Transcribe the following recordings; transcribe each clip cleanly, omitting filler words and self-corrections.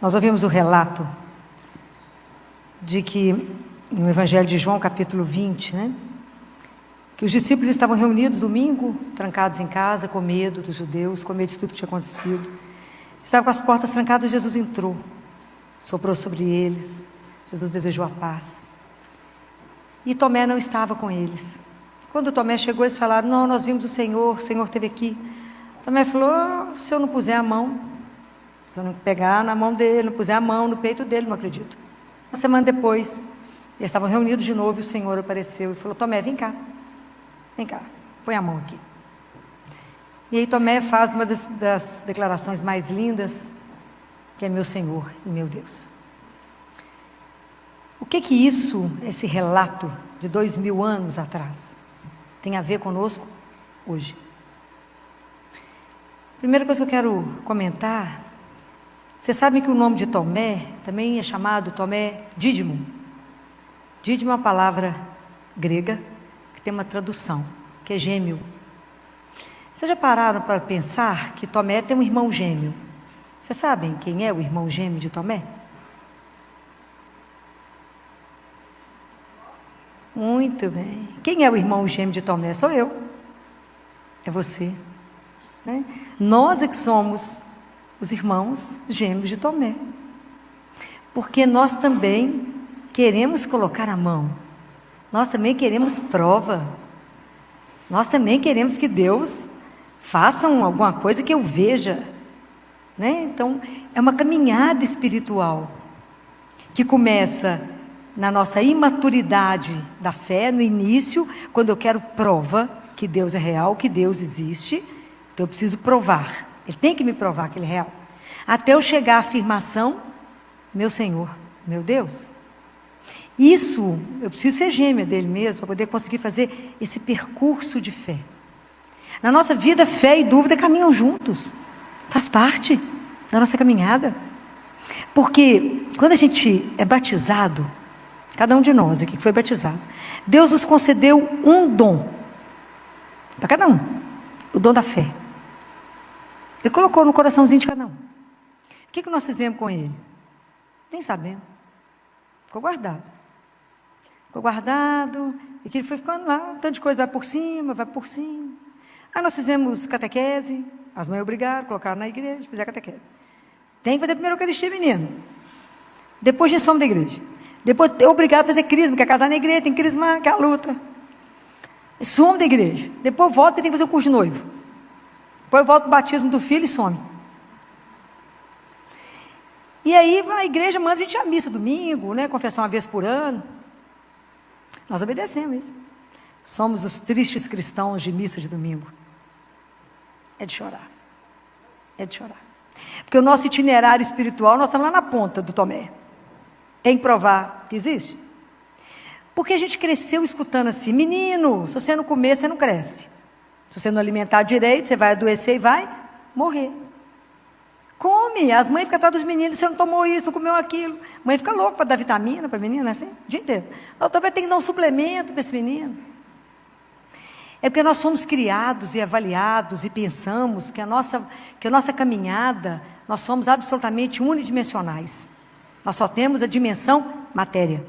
Nós ouvimos o relato de que, no Evangelho de João, capítulo 20, que os discípulos estavam reunidos domingo, trancados em casa, com medo dos judeus, com medo de tudo que tinha acontecido. Estavam com as portas trancadas, Jesus entrou, soprou sobre eles, Jesus desejou a paz. E Tomé não estava com eles. Quando Tomé chegou, eles falaram: não, nós vimos o Senhor esteve aqui. Tomé falou: se eu não puser a mão, se eu não pegar na mão dele, não puser a mão no peito dele, não acredito. Uma semana depois, eles estavam reunidos de novo e o Senhor apareceu e falou: Tomé, vem cá, põe a mão aqui. E aí Tomé faz uma das declarações mais lindas, que é: meu Senhor e meu Deus. O que isso, esse relato de 2000 anos atrás, tem a ver conosco hoje? Primeira coisa que eu quero comentar: vocês sabem que o nome de Tomé também é chamado Tomé Dídimo. Dídimo é uma palavra grega que tem uma tradução, que é gêmeo. Vocês já pararam para pensar que Tomé tem um irmão gêmeo? Vocês sabem quem é o irmão gêmeo de Tomé? Muito bem. Quem é o irmão gêmeo de Tomé? Sou eu. É você. Nós é que somos os irmãos gêmeos de Tomé. Porque nós também queremos colocar a mão. Nós também queremos prova. Nós também queremos que Deus faça alguma coisa que eu veja. Então, é uma caminhada espiritual que começa na nossa imaturidade da fé, no início, quando eu quero prova que Deus é real, que Deus existe. Então eu preciso provar, Ele tem que me provar que Ele é real, até eu chegar à afirmação: meu Senhor, meu Deus. Isso, eu preciso ser gêmea dele mesmo, para poder conseguir fazer esse percurso de fé. Na nossa vida, fé e dúvida caminham juntos, faz parte da nossa caminhada. Porque quando a gente é batizado, cada um de nós aqui que foi batizado, Deus nos concedeu um dom, para cada um, o dom da fé. Ele colocou no coraçãozinho de cada um. O que nós fizemos com ele? Nem sabendo. Ficou guardado. E que ele foi ficando lá, um tanto de coisa vai por cima. Aí nós fizemos catequese, as mães obrigaram, colocaram na igreja, fizeram catequese. Tem que fazer primeiro a Eucaristia, menino. Depois já somos da igreja. Depois é obrigado a fazer crisma, quer casar na igreja, tem que crismar, que é a luta. Some da igreja. Depois volta e tem que fazer o curso de noivo. Depois volta o batismo do filho e some. E aí a igreja manda a gente ir à missa domingo, confessar uma vez por ano. Nós obedecemos isso. Somos os tristes cristãos de missa de domingo. É de chorar. Porque o nosso itinerário espiritual, nós estamos lá na ponta do Tomé. Tem que provar que existe. Porque a gente cresceu escutando assim: menino, se você não comer, você não cresce. Se você não alimentar direito, você vai adoecer e vai morrer. Come, as mães ficam atrás dos meninos: você não tomou isso, não comeu aquilo. A mãe fica louca para dar vitamina para a menina, assim, o dia inteiro. Então vai ter que dar um suplemento para esse menino. É porque nós somos criados e avaliados e pensamos que a nossa caminhada, nós somos absolutamente unidimensionais. Nós só temos a dimensão matéria.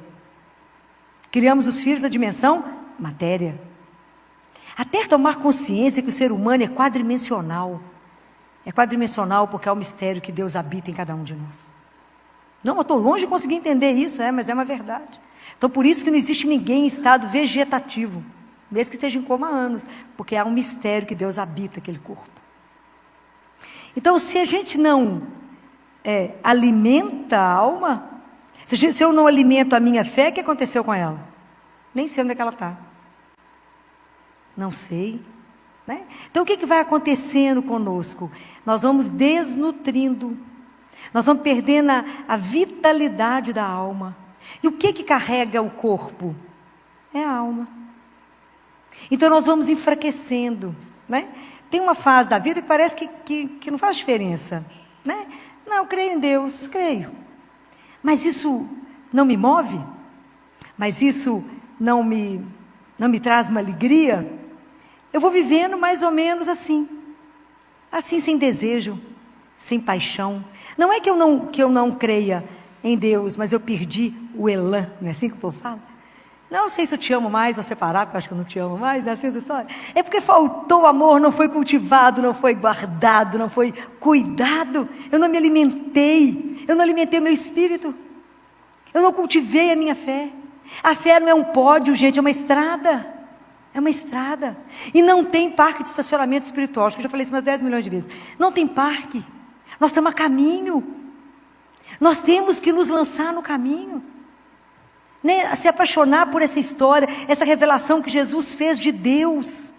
Criamos os filhos da dimensão matéria. Até tomar consciência que o ser humano é quadridimensional. É quadridimensional porque é o mistério que Deus habita em cada um de nós. Não, eu estou longe de conseguir entender isso, mas é uma verdade. Então, por isso que não existe ninguém em estado vegetativo, mesmo que esteja em coma há anos, porque há um mistério que Deus habita aquele corpo. Então, se a gente não alimenta a alma, se eu não alimento a minha fé, o que aconteceu com ela? Nem sei onde é que ela está. Não sei. Então o que vai acontecendo conosco? Nós vamos desnutrindo, nós vamos perdendo a vitalidade da alma. E o que carrega o corpo? É a alma. Então nós vamos enfraquecendo. Tem uma fase da vida que parece que não faz diferença. Não, eu creio em Deus, creio. Mas isso não me move? Mas isso não me traz uma alegria? Eu vou vivendo mais ou menos assim sem desejo, sem paixão. Não é que eu não creia em Deus, mas eu perdi o elan, não é assim que o povo fala? Não sei se eu te amo mais, vou separar, porque eu acho que eu não te amo mais, não é assim essa história? É porque faltou amor, não foi cultivado, não foi guardado, não foi cuidado. Eu não me alimentei, eu não alimentei o meu espírito, eu não cultivei a minha fé. A fé não é um pódio, gente, é uma estrada. É uma estrada. E não tem parque de estacionamento espiritual. Acho que eu já falei isso umas 10 milhões de vezes. Não tem parque. Nós estamos a caminho. Nós temos que nos lançar no caminho. Né? Se apaixonar por essa história, essa revelação que Jesus fez de Deus.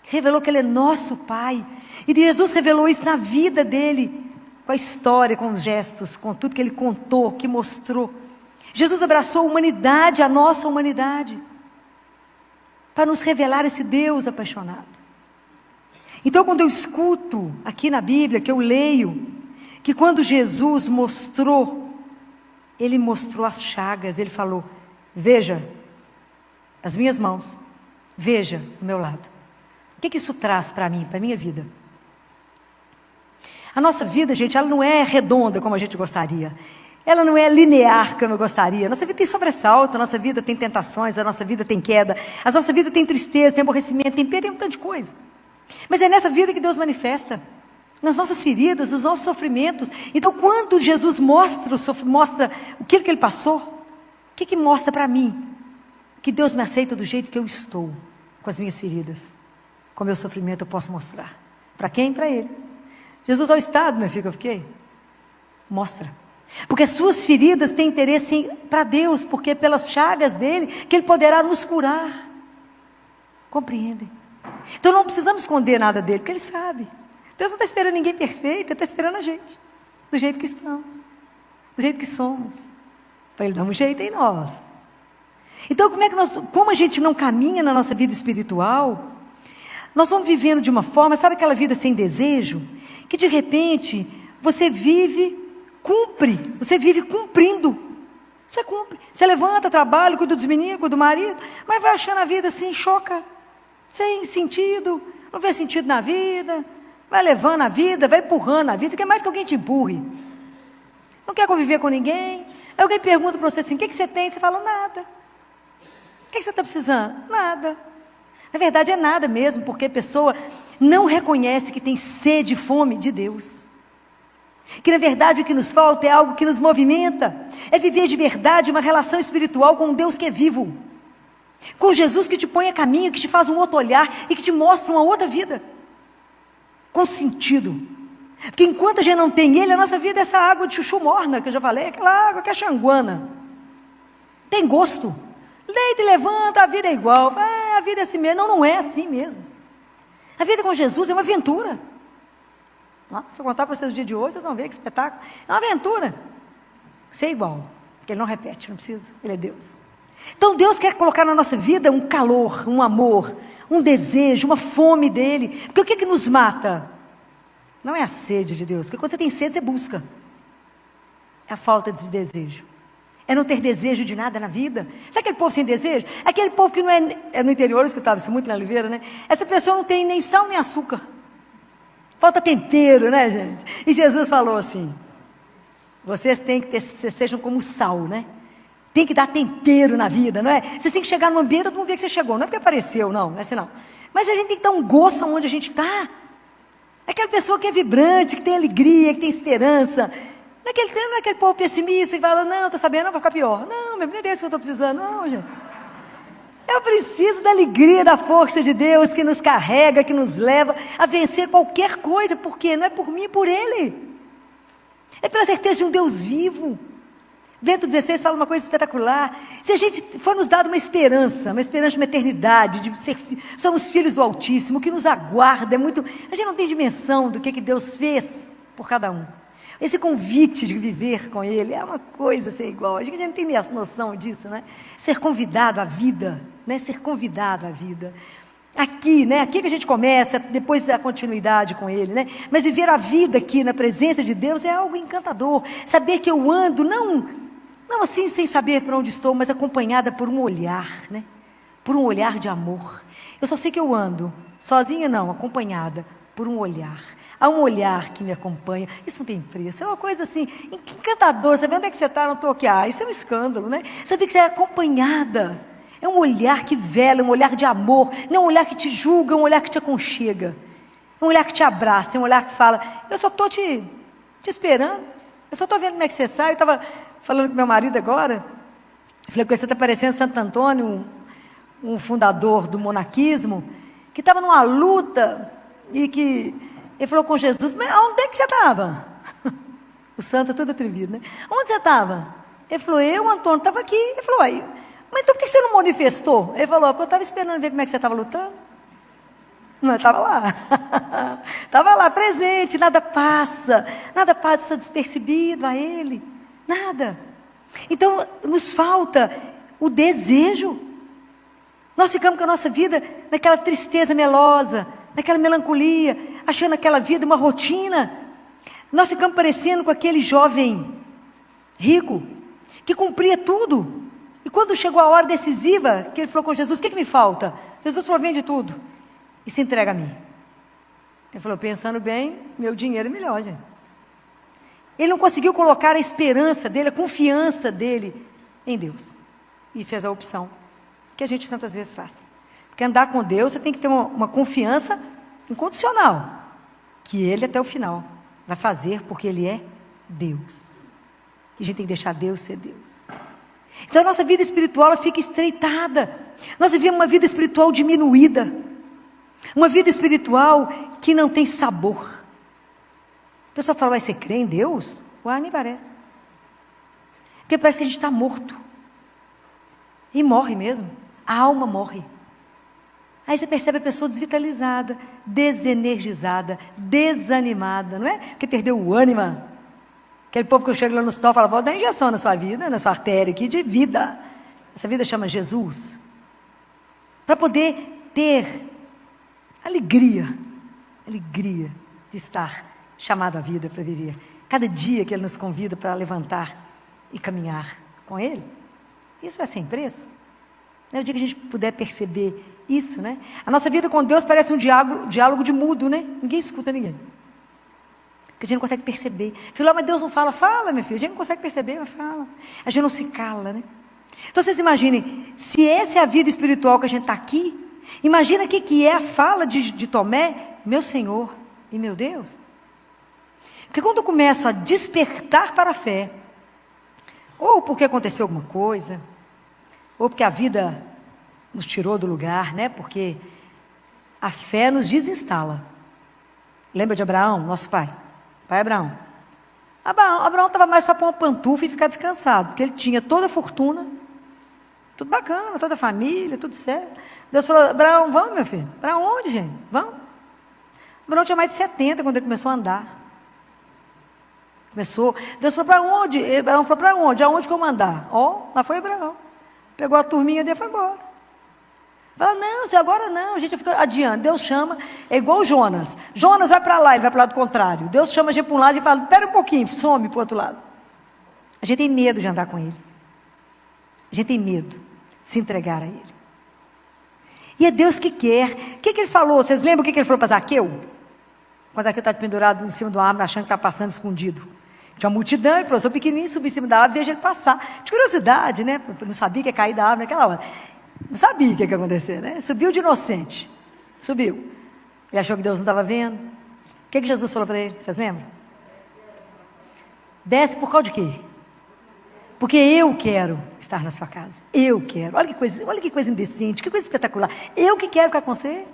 Revelou que Ele é nosso Pai. E Jesus revelou isso na vida dele. Com a história, com os gestos, com tudo que Ele contou, que mostrou. Jesus abraçou a humanidade, a nossa humanidade, para nos revelar esse Deus apaixonado. Então, quando eu escuto aqui na Bíblia, que eu leio, que quando Jesus mostrou, Ele mostrou as chagas, Ele falou, veja as minhas mãos, veja o meu lado. O que isso traz para mim, para a minha vida? A nossa vida, gente, ela não é redonda como a gente gostaria. Ela não é linear como eu gostaria. A nossa vida tem sobressalto, a nossa vida tem tentações, a nossa vida tem queda, a nossa vida tem tristeza, tem aborrecimento, tem perda, tem um tanto de coisa. Mas é nessa vida que Deus manifesta, nas nossas feridas, nos nossos sofrimentos. Então, quando Jesus mostra o que Ele passou, o que mostra para mim? Que Deus me aceita do jeito que eu estou, com as minhas feridas, com o meu sofrimento eu posso mostrar. Para quem? Para Ele. Jesus, ao estado, meu filho, que eu fiquei, mostra. Porque as suas feridas têm interesse para Deus, porque é pelas chagas dele que Ele poderá nos curar. Compreendem? Então não precisamos esconder nada dele, porque Ele sabe. Deus não está esperando ninguém perfeito, Ele está esperando a gente, do jeito que estamos, do jeito que somos, para Ele dar um jeito em nós. Então como a gente não caminha na nossa vida espiritual, nós vamos vivendo de uma forma, sabe aquela vida sem desejo, que de repente você vive cumprindo. Você cumpre. Você levanta, trabalha, cuida dos meninos, cuida do marido, mas vai achando a vida assim, choca, sem sentido, não vê sentido na vida, vai levando a vida, vai empurrando a vida, quer mais que alguém te empurre. Não quer conviver com ninguém. Aí alguém pergunta para você assim, o que você tem? Você fala, nada. O que você está precisando? Nada. Na verdade é nada mesmo, porque a pessoa não reconhece que tem sede e fome de Deus. Que na verdade o que nos falta é algo que nos movimenta, é viver de verdade uma relação espiritual com um Deus que é vivo, com Jesus que te põe a caminho, que te faz um outro olhar e que te mostra uma outra vida, com sentido. Porque enquanto a gente não tem Ele, a nossa vida é essa água de chuchu morna, que eu já falei, aquela água que é xanguana, tem gosto, deita e levanta, a vida é igual, a vida é assim mesmo. Não é assim mesmo. A vida com Jesus é uma aventura. Se eu contar para vocês o dia de hoje, vocês vão ver que espetáculo. É uma aventura. Ser igual, porque Ele não repete, não precisa, Ele é Deus. Então Deus quer colocar na nossa vida um calor, um amor, um desejo, uma fome dEle. Porque o que nos mata? Não é a sede de Deus, porque quando você tem sede, você busca. É a falta de desejo. É não ter desejo de nada na vida. Sabe aquele povo sem desejo? Aquele povo que não é no interior, eu escutava isso muito na Oliveira, né? Essa pessoa não tem nem sal nem açúcar. Falta tempero, né, gente? E Jesus falou assim, vocês têm que ter, vocês sejam como sal, né? Tem que dar tempero na vida, não é? Vocês têm que chegar no ambiente, todo mundo vê que você chegou. Não é porque apareceu, não é assim não. Mas a gente tem que dar um gosto onde a gente está. É aquela pessoa que é vibrante, que tem alegria, que tem esperança. Não é aquele povo pessimista que fala, não, estou sabendo, não vai ficar pior. Não, meu Deus, é isso que eu estou precisando. Não, gente. Eu preciso da alegria, da força de Deus que nos carrega, que nos leva a vencer qualquer coisa, porque não é por mim, é por Ele. É pela certeza de um Deus vivo. Bento XVI fala uma coisa espetacular. Se a gente for nos dado uma esperança de uma eternidade, de ser, somos filhos do Altíssimo, o que nos aguarda é muito. A gente não tem dimensão do que Deus fez por cada um. Esse convite de viver com Ele é uma coisa ser igual. A gente não tem noção disso, né? Ser convidado à vida, né? Ser convidado à vida. Aqui, né? Aqui que a gente começa, depois a continuidade com Ele, né? Mas viver a vida aqui na presença de Deus é algo encantador. Saber que eu ando, não assim sem saber para onde estou, mas acompanhada por um olhar, né? Por um olhar de amor. Eu só sei que eu ando, sozinha não, acompanhada por um olhar. há um olhar que me acompanha. Isso não tem preço, é uma coisa assim, encantadora. Sabe onde é que você está? Não estou aqui. Isso é um escândalo, né? Saber que você é acompanhada. É um olhar que vela, um olhar de amor. Não é um olhar que te julga, é um olhar que te aconchega. É um olhar que te abraça, é um olhar que fala, eu só estou te esperando. Eu só estou vendo como é que você sai. Eu estava falando com meu marido agora. Eu falei, você está parecendo Santo Antônio, um fundador do monaquismo, que estava numa luta e que ele falou com Jesus, mas onde é que você estava? O santo é todo atrevido, né? Onde você estava? Ele falou, Antônio, estava aqui. Ele falou, aí, mas então por que você não manifestou? Ele falou, porque eu estava esperando ver como é que você estava lutando. Não, estava lá. Estava lá, presente, nada passa despercebido a Ele. Nada. Então, nos falta o desejo. Nós ficamos com a nossa vida naquela tristeza melosa, naquela melancolia, achando aquela vida uma rotina. Nós ficamos parecendo com aquele jovem rico, que cumpria tudo. E quando chegou a hora decisiva, que ele falou com Jesus, o que me falta? Jesus falou, vende tudo e se entrega a mim. Ele falou, pensando bem, meu dinheiro é melhor, gente. Ele não conseguiu colocar a esperança dele, a confiança dele em Deus. E fez a opção que a gente tantas vezes faz. Porque andar com Deus, você tem que ter uma confiança incondicional, que Ele até o final vai fazer, porque Ele é Deus. E a gente tem que deixar Deus ser Deus. Então a nossa vida espiritual ela fica estreitada. Nós vivemos uma vida espiritual diminuída. Uma vida espiritual que não tem sabor. O pessoal fala, vai, você crê em Deus? Uai, nem parece. Porque parece que a gente está morto. E morre mesmo. A alma morre. Aí você percebe a pessoa desvitalizada, desenergizada, desanimada, não é? Porque perdeu o ânimo. Aquele povo que eu chego lá no hospital e falo, vou dar injeção na sua vida, na sua artéria aqui de vida. Essa vida chama Jesus. Para poder ter alegria de estar chamado à vida para viver. Cada dia que Ele nos convida para levantar e caminhar com Ele, isso é sem preço. O dia que a gente puder perceber isso, né? A nossa vida com Deus parece um diálogo de mudo, né? Ninguém escuta ninguém. Porque a gente não consegue perceber. Filho, mas Deus não fala. Fala, minha filha. A gente não consegue perceber, mas fala. A gente não se cala, né? Então vocês imaginem, se essa é a vida espiritual que a gente está aqui, imagina o que é a fala de Tomé, meu Senhor e meu Deus. Porque quando eu começo a despertar para a fé, ou porque aconteceu alguma coisa, ou porque a vida nos tirou do lugar, né? Porque a fé nos desinstala. Lembra de Abraão, nosso pai? Pai Abraão. Abraão estava mais para pôr uma pantufa e ficar descansado, porque ele tinha toda a fortuna, tudo bacana, toda a família, tudo certo. Deus falou, Abraão, vamos, meu filho? Para onde, gente? Vamos. Abraão tinha mais de 70 quando ele começou a andar. Deus falou, para onde? Abraão falou, para onde? Aonde que eu mandar? Lá foi Abraão. Pegou a turminha dele e foi embora. Fala, não, se agora não, a gente fica adiante. Deus chama, é igual o Jonas. Jonas vai para lá, ele vai para o lado contrário. Deus chama a gente para um lado e fala, espera um pouquinho, some para o outro lado. A gente tem medo de andar com Ele. A gente tem medo de se entregar a Ele. E é Deus que quer. O que Ele falou? Vocês lembram o que Ele falou para Zaqueu? Quando Zaqueu está pendurado em cima do árvore, achando que está passando escondido. Tinha uma multidão, ele falou, sou pequenininho, subi em cima da árvore, vejo ele passar. De curiosidade, né? Não sabia que ia cair da árvore naquela hora. Não sabia o que ia acontecer, né? Subiu de inocente. Subiu. Ele achou que Deus não estava vendo. O que Jesus falou para ele? Vocês lembram? Desce por causa de quê? Porque eu quero estar na sua casa. Eu quero. Olha que coisa indecente, que coisa espetacular. Eu que quero ficar com você.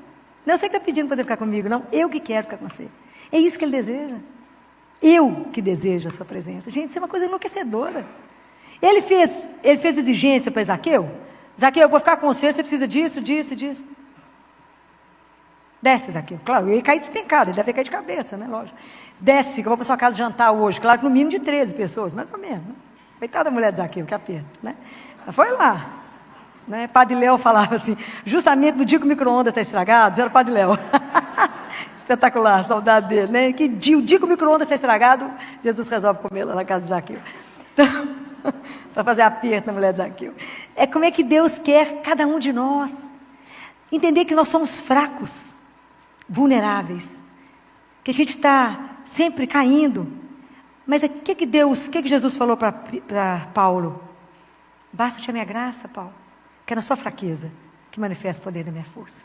Não é você que está pedindo para poder ficar comigo, não. Eu que quero ficar com você. É isso que Ele deseja. Eu que desejo a sua presença. Gente, isso é uma coisa enlouquecedora. Ele fez exigência para Zaqueu. Zaqueu, eu vou ficar com você, você precisa disso, disso, disso. Desce, Zaqueu. Claro, eu ia cair despencado, ele deve ter caído de cabeça, né? Lógico. Desce, que eu vou para sua casa jantar hoje. Claro que no mínimo de 13 pessoas, mais ou menos. Né? Coitada da mulher de Zaqueu, que aperto, né? Mas foi lá. Né? Padre Léo falava assim, justamente no dia que o micro-ondas está estragado, era o Padre Léo. Espetacular, saudade dele, né? Que dia, o dia que o micro-ondas está estragado, Jesus resolve comer lá na casa de Zaqueu. Então, para fazer aperto na mulher de Zaqueu. É como é que Deus quer cada um de nós. Entender que nós somos fracos, vulneráveis. que a gente está sempre caindo. Mas o que Jesus falou para Paulo? Basta-te a minha graça, Paulo, que é na sua fraqueza que manifesta o poder da minha força.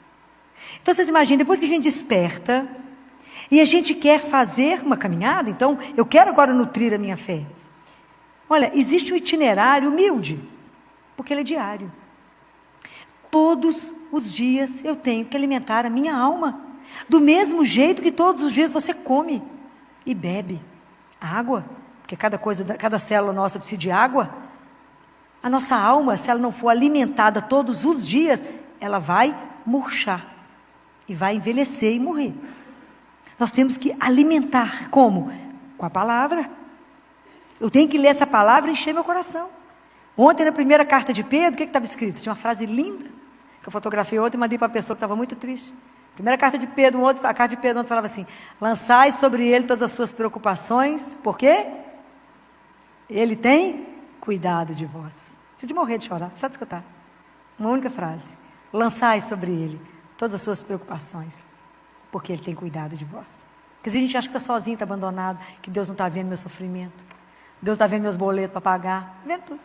Então vocês imaginem, depois que a gente desperta, e a gente quer fazer uma caminhada, então eu quero agora nutrir a minha fé. Olha, existe um itinerário humilde, porque ele é diário. Todos os dias eu tenho que alimentar a minha alma, do mesmo jeito que todos os dias você come e bebe água, porque cada célula nossa precisa de água. A nossa alma, se ela não for alimentada todos os dias, ela vai murchar e vai envelhecer e morrer. Nós temos que alimentar, como? Com a palavra. Eu tenho que ler essa palavra e encher meu coração. Ontem, na primeira carta de Pedro, o que estava escrito? Tinha uma frase linda, que eu fotografei ontem e mandei para uma pessoa que estava muito triste. Primeira carta de Pedro, a carta de Pedro ontem falava assim: lançai sobre ele todas as suas preocupações, por quê? Ele tem cuidado de vós. Você de morrer de chorar, só de escutar. Uma única frase: lançai sobre ele todas as suas preocupações, porque ele tem cuidado de vós. Porque a gente acha que está sozinho, está abandonado, que Deus não está vendo meu sofrimento, Deus está vendo meus boletos para pagar, está vendo tudo.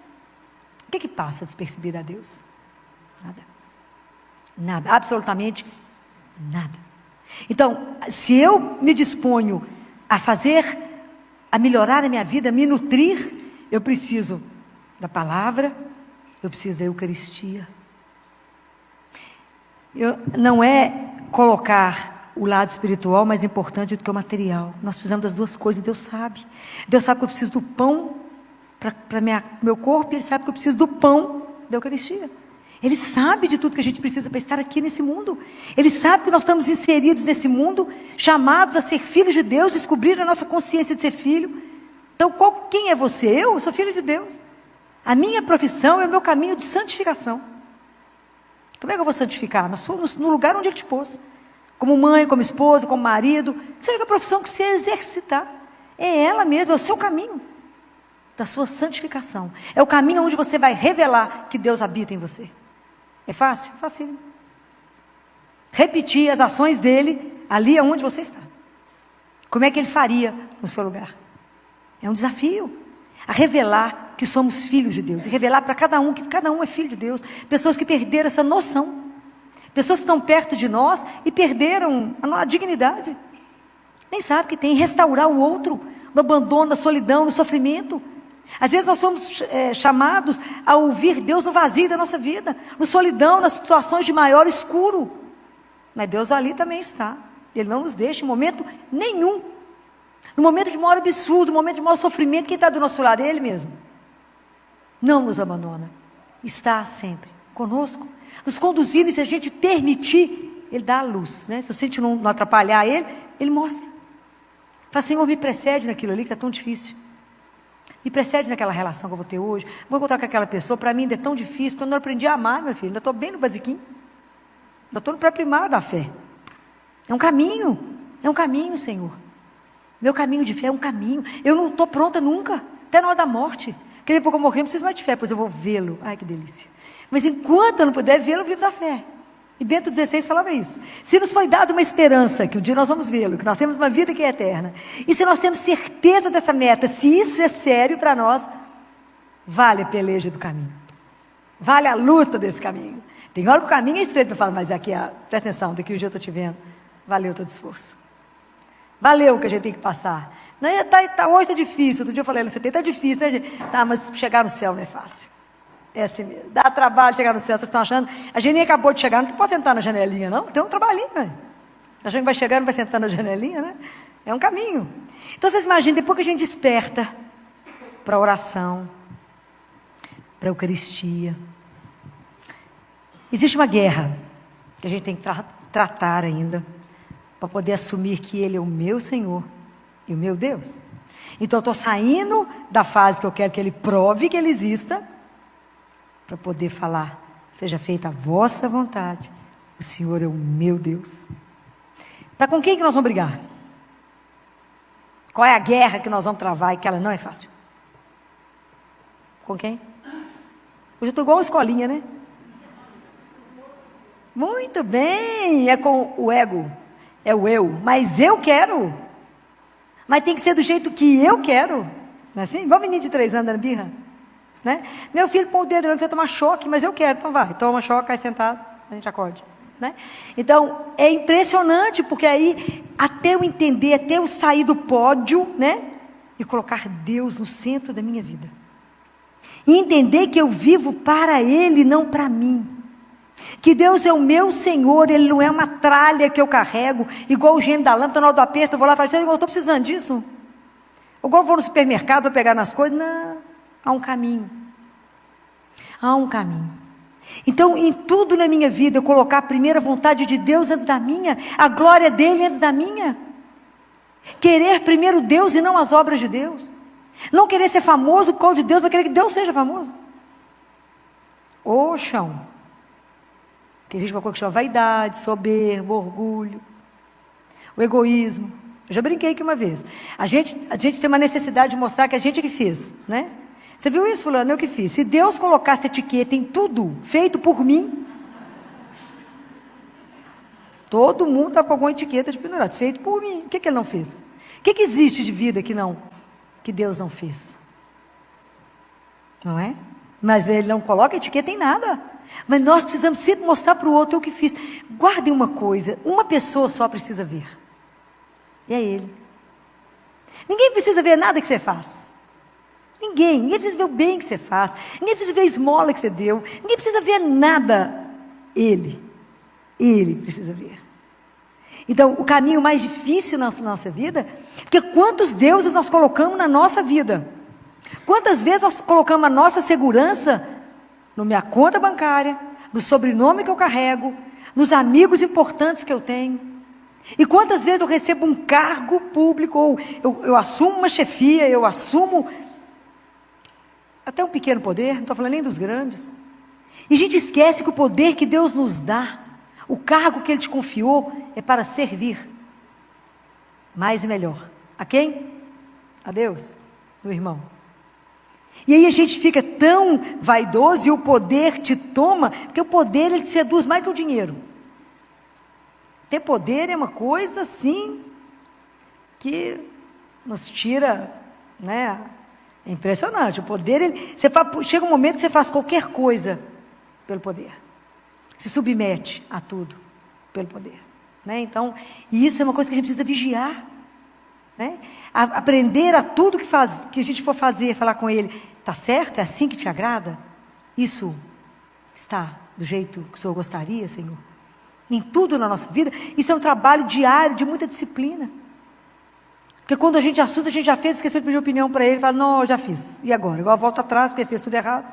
O que passa despercebido a Deus? Nada. Nada, absolutamente nada. Então, se eu me disponho a melhorar a minha vida, a me nutrir, eu preciso da palavra, eu preciso da Eucaristia. Não é colocar o lado espiritual mais importante do que o material. Nós precisamos das duas coisas, Deus sabe. Deus sabe que eu preciso do pão para meu corpo, e Ele sabe que eu preciso do pão da Eucaristia. Ele sabe de tudo que a gente precisa para estar aqui nesse mundo. Ele sabe que nós estamos inseridos nesse mundo, chamados a ser filhos de Deus, descobrir a nossa consciência de ser filho. Então, quem é você? Eu sou filho de Deus. A minha profissão é o meu caminho de santificação. Como é que eu vou santificar? No lugar onde Ele te pôs. Como mãe, como esposa, como marido. Seja a profissão que você exercitar. É ela mesma, é o seu caminho da sua santificação. É o caminho onde você vai revelar que Deus habita em você. É fácil? Fácil. Repetir as ações dele ali onde você está. Como é que ele faria no seu lugar? É um desafio a revelar que somos filhos de Deus, e revelar para cada um que cada um é filho de Deus. Pessoas que perderam essa noção, pessoas que estão perto de nós e perderam a dignidade, nem sabem que tem restaurar o outro no abandono, na solidão, no sofrimento. Às vezes nós somos chamados a ouvir Deus no vazio da nossa vida, no solidão, nas situações de maior escuro, mas Deus ali também está. Ele não nos deixa em momento nenhum. No momento de maior absurdo, no momento de maior sofrimento, quem está do nosso lado é Ele mesmo. Não nos abandona, está sempre conosco, nos conduzindo, e se a gente permitir, Ele dá a luz, né? Se a gente não atrapalhar Ele, Ele mostra. Fala: Senhor, me precede naquilo ali que está tão difícil, me precede naquela relação que eu vou ter hoje, vou encontrar com aquela pessoa, para mim ainda é tão difícil, porque eu não aprendi a amar, meu filho, ainda estou bem no basiquinho, ainda estou no pré-primário da fé. É um caminho, Senhor. Meu caminho de fé é um caminho. Eu não estou pronta nunca, até na hora da morte. Porque depois que eu morrer, não preciso mais de fé, pois eu vou vê-lo. Ai, que delícia. Mas enquanto eu não puder vê-lo, eu vivo da fé. E Bento XVI falava isso. Se nos foi dada uma esperança, que um dia nós vamos vê-lo, que nós temos uma vida que é eterna, e se nós temos certeza dessa meta, se isso é sério para nós, vale a peleja do caminho. Vale a luta desse caminho. Tem hora que o caminho é estreito, eu falo: mas aqui, presta atenção, daqui um dia eu estou te vendo. Valeu todo esforço. Valeu o que a gente tem que passar. Não, hoje está difícil. Outro dia eu falei: você está difícil, né, gente? Tá, mas chegar no céu não é fácil. É assim mesmo. Dá trabalho chegar no céu. Vocês estão achando? A gente nem acabou de chegar, não pode sentar na janelinha, não. Tem um trabalhinho, né? A gente vai chegar, não vai sentar na janelinha, né? É um caminho. Então vocês imaginem, depois que a gente desperta para a oração, para a Eucaristia, existe uma guerra que a gente tem que tratar ainda, para poder assumir que Ele é o meu Senhor e o meu Deus. Então eu estou saindo da fase que eu quero que Ele prove que Ele exista, para poder falar: seja feita a vossa vontade, o Senhor é o meu Deus. Para com quem que nós vamos brigar? Qual é a guerra que nós vamos travar e que ela não é fácil? Com quem? Hoje eu estou igual uma escolinha, né? Muito bem, é com o ego. É o eu, mas eu quero. Mas tem que ser do jeito que eu quero. Não é assim? Igual menino de 3 anos dando birra. Né? Meu filho põe o dedo, não quer tomar choque, mas eu quero, então vai. Toma choque, cai sentado, a gente acorde. Né? Então, é impressionante, porque aí, até eu entender, até eu sair do pódio, né? E colocar Deus no centro da minha vida. E entender que eu vivo para Ele, não para mim. Que Deus é o meu Senhor, Ele não é uma tralha que eu carrego, igual o gênio da lâmpada, na hora do aperto, eu vou lá e falo, eu estou precisando disso. Igual eu vou no supermercado, vou pegar nas coisas, não, há um caminho. Há um caminho. Então, em tudo na minha vida, eu colocar primeiro a vontade de Deus antes da minha, a glória dEle antes da minha. Querer primeiro Deus e não as obras de Deus. Não querer ser famoso por causa de Deus, mas querer que Deus seja famoso. Ô chão. Porque existe uma coisa que chama vaidade, soberba, orgulho, o egoísmo. Eu já brinquei aqui uma vez. A gente tem uma necessidade de mostrar que a gente é que fez, né? Você viu isso, fulano? Eu que fiz. Se Deus colocasse etiqueta em tudo feito por mim, todo mundo está com alguma etiqueta de pendurado, feito por mim. O que Ele não fez? O que existe de vida que Deus não fez? Não é? Mas Ele não coloca etiqueta em nada. Mas nós precisamos sempre mostrar para o outro o que fiz. Guardem uma coisa, uma pessoa só precisa ver. E é Ele. Ninguém precisa ver nada que você faz. Ninguém precisa ver o bem que você faz. Ninguém precisa ver a esmola que você deu. Ninguém precisa ver nada. Ele precisa ver. Então, o caminho mais difícil na nossa vida, porque quantos deuses nós colocamos na nossa vida? Quantas vezes nós colocamos a nossa segurança na minha conta bancária, no sobrenome que eu carrego, nos amigos importantes que eu tenho? E quantas vezes eu recebo um cargo público, ou eu assumo uma chefia, eu assumo até um pequeno poder, não estou falando nem dos grandes. E a gente esquece que o poder que Deus nos dá, o cargo que Ele te confiou, é para servir. Mais e melhor. A quem? A Deus, meu irmão. E aí a gente fica tão vaidoso e o poder te toma, porque o poder ele te seduz mais que o dinheiro. Ter poder é uma coisa assim, que nos tira, né? É impressionante, o poder, chega um momento que você faz qualquer coisa pelo poder. Se submete a tudo pelo poder. Né? Então, e isso é uma coisa que a gente precisa vigiar. Né? Aprender a tudo que a gente for fazer, falar com Ele, está certo? É assim que te agrada? Isso está do jeito que o Senhor gostaria, Senhor? Em tudo na nossa vida, isso é um trabalho diário, de muita disciplina. Porque quando a gente assusta, a gente já fez, esqueceu de pedir opinião para Ele, fala, não, eu já fiz, e agora? Igual volta atrás, porque fez tudo errado.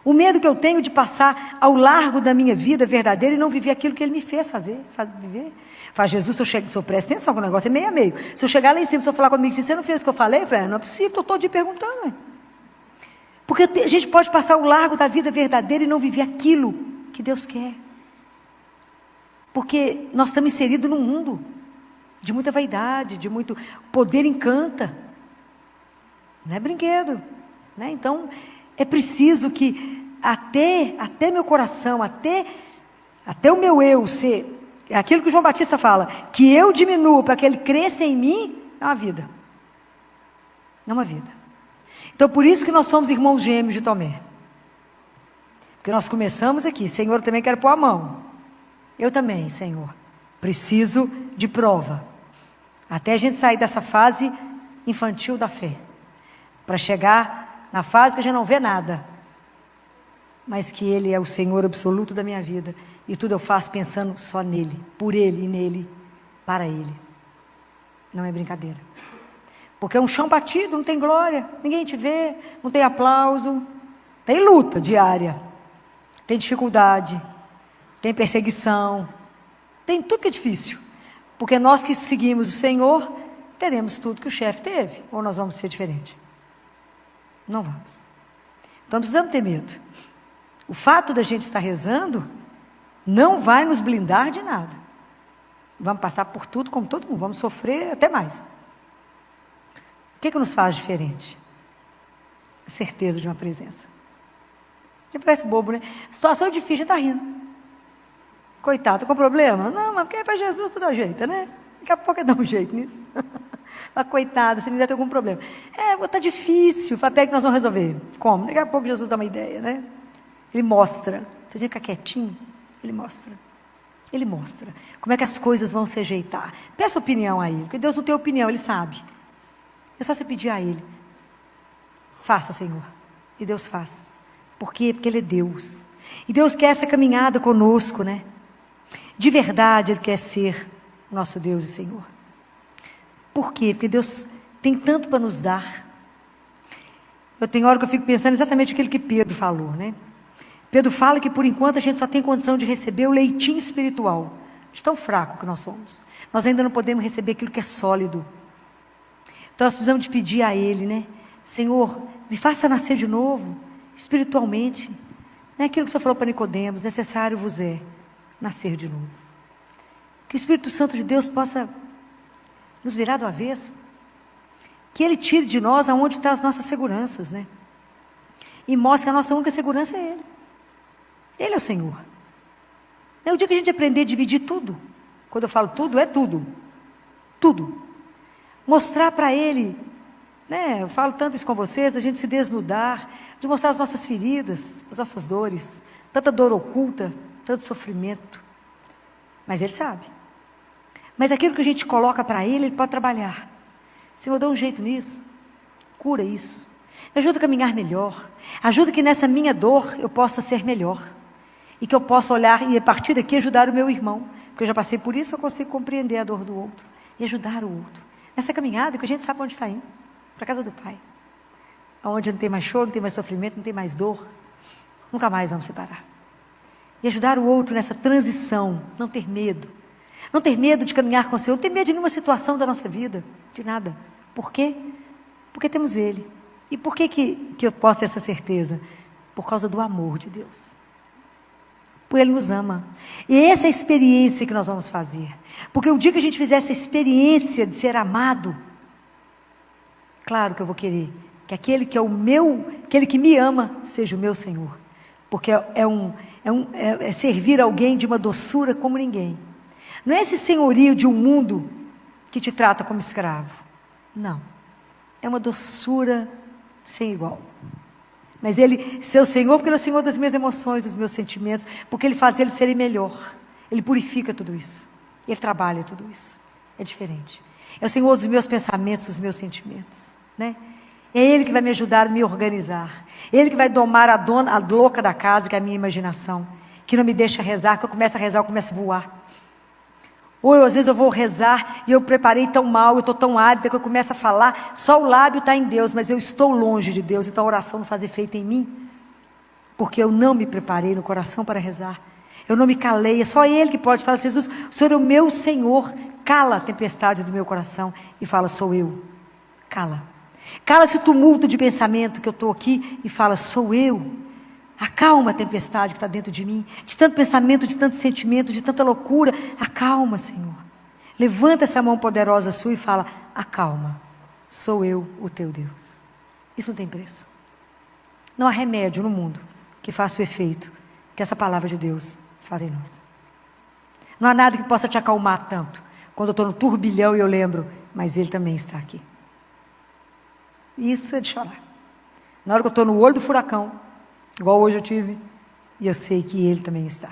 O medo que eu tenho de passar ao largo da minha vida verdadeira e não viver aquilo que Ele me fez viver. Fala, Jesus, se eu preste atenção, que o negócio é meio a meio. Se eu chegar lá em cima, se eu falar comigo, se você não fez o que eu falei, eu falei, não é possível, estou todo dia perguntando. Porque a gente pode passar ao largo da vida verdadeira e não viver aquilo que Deus quer. Porque nós estamos inseridos num mundo de muita vaidade, de muito poder encanta. Não é brinquedo. Né? Então, é preciso que até meu coração, até o meu eu ser, é aquilo que o João Batista fala, que eu diminua para que ele cresça em mim, é uma vida. É uma vida. Então, por isso que nós somos irmãos gêmeos de Tomé. Porque nós começamos aqui, Senhor, eu também quero pôr a mão. Eu também, Senhor, preciso de prova. Até a gente sair dessa fase infantil da fé. Para chegar na fase que a gente não vê nada. Mas que Ele é o Senhor absoluto da minha vida. E tudo eu faço pensando só nele, por Ele e nele, para Ele. Não é brincadeira. Porque é um chão batido, não tem glória, ninguém te vê, não tem aplauso. Tem luta diária, tem dificuldade, tem perseguição, tem tudo que é difícil. Porque nós que seguimos o Senhor, teremos tudo que o chefe teve. Ou nós vamos ser diferente? Não vamos. Então não precisamos ter medo. O fato da gente estar rezando não vai nos blindar de nada. Vamos passar por tudo como todo mundo, vamos sofrer até mais. O que nos faz diferente? A certeza de uma presença. Já parece bobo, né? Situação difícil, está rindo. Coitado, com problema? Não, mas porque é para Jesus tudo ajeita, né? Daqui a pouco dá um jeito nisso. Fala, coitada, se me der algum problema. Tá difícil. Fala, pega que nós vamos resolver. Como? Daqui a pouco Jesus dá uma ideia, né? Ele mostra. Você tinha que ficar quietinho? Ele mostra. Ele mostra como é que as coisas vão se ajeitar. Peça opinião a Ele, porque Deus não tem opinião, Ele sabe. É só você pedir a Ele. Faça, Senhor. E Deus faz. Por quê? Porque Ele é Deus. E Deus quer essa caminhada conosco, né? De verdade, Ele quer ser nosso Deus e Senhor. Por quê? Porque Deus tem tanto para nos dar. Eu tenho hora que eu fico pensando exatamente aquilo que Pedro falou, né? Pedro fala que por enquanto a gente só tem condição de receber o leitinho espiritual. De tão fraco que nós somos. Nós ainda não podemos receber aquilo que é sólido. Então nós precisamos de pedir a Ele, né? Senhor, me faça nascer de novo, espiritualmente. Não é aquilo que o Senhor falou para Nicodemos, necessário vos é nascer de novo. Que o Espírito Santo de Deus possa nos virar do avesso. Que Ele tire de nós aonde estão as nossas seguranças, né? E mostre que a nossa única segurança é Ele. Ele é o Senhor. É o dia que a gente aprender a dividir tudo. Quando eu falo tudo, é tudo. Tudo. Mostrar para Ele, né? Eu falo tanto isso com vocês, a gente se desnudar, de mostrar as nossas feridas, as nossas dores, tanta dor oculta, tanto sofrimento. Mas Ele sabe. Mas aquilo que a gente coloca para Ele, Ele pode trabalhar. Senhor, dá um jeito nisso. Cura isso. Me ajuda a caminhar melhor. Ajuda que nessa minha dor eu possa ser melhor. E que eu possa olhar e a partir daqui ajudar o meu irmão. Porque eu já passei por isso, eu consigo compreender a dor do outro. E ajudar o outro. Nessa caminhada que a gente sabe onde está indo. Para a casa do Pai. Onde não tem mais choro, não tem mais sofrimento, não tem mais dor. Nunca mais vamos separar. E ajudar o outro nessa transição. Não ter medo. Não ter medo de caminhar com o Senhor. Não ter medo de nenhuma situação da nossa vida. De nada. Por quê? Porque temos Ele. E por que eu posso ter essa certeza? Por causa do amor de Deus. Por Ele nos ama. E essa é a experiência que nós vamos fazer. Porque o dia que a gente fizer essa experiência de ser amado, claro que eu vou querer que aquele que é o meu, aquele que me ama, seja o meu Senhor. Porque é servir alguém de uma doçura como ninguém. Não é esse senhorio de um mundo que te trata como escravo. Não. É uma doçura sem igual. Mas Ele, seu Senhor, porque Ele é o Senhor das minhas emoções, dos meus sentimentos, porque Ele faz eles serem melhor. Ele purifica tudo isso. Ele trabalha tudo isso. É diferente. É o Senhor dos meus pensamentos, dos meus sentimentos, né? É Ele que vai me ajudar a me organizar. Ele que vai domar a louca da casa, que é a minha imaginação, que não me deixa rezar, que eu começo a rezar, eu começo a voar. Ou às vezes eu vou rezar e eu preparei tão mal, eu estou tão árida que eu começo a falar, só o lábio está em Deus, mas eu estou longe de Deus, então a oração não faz efeito em mim, porque eu não me preparei no coração para rezar, eu não me calei, é só Ele que pode falar, Jesus, o Senhor é o meu Senhor, cala a tempestade do meu coração e fala, sou eu, cala esse tumulto de pensamento que eu estou aqui e fala, sou eu. Acalma a tempestade que está dentro de mim, de tanto pensamento, de tanto sentimento, de tanta loucura. Acalma, Senhor. Levanta essa mão poderosa sua e fala, acalma, sou eu o teu Deus. Isso não tem preço. Não há remédio no mundo que faça o efeito que essa palavra de Deus faz em nós. Não há nada que possa te acalmar tanto, quando eu estou no turbilhão e eu lembro, mas Ele também está aqui. Isso é de chorar. Na hora que eu estou no olho do furacão, igual hoje eu tive, e eu sei que Ele também está.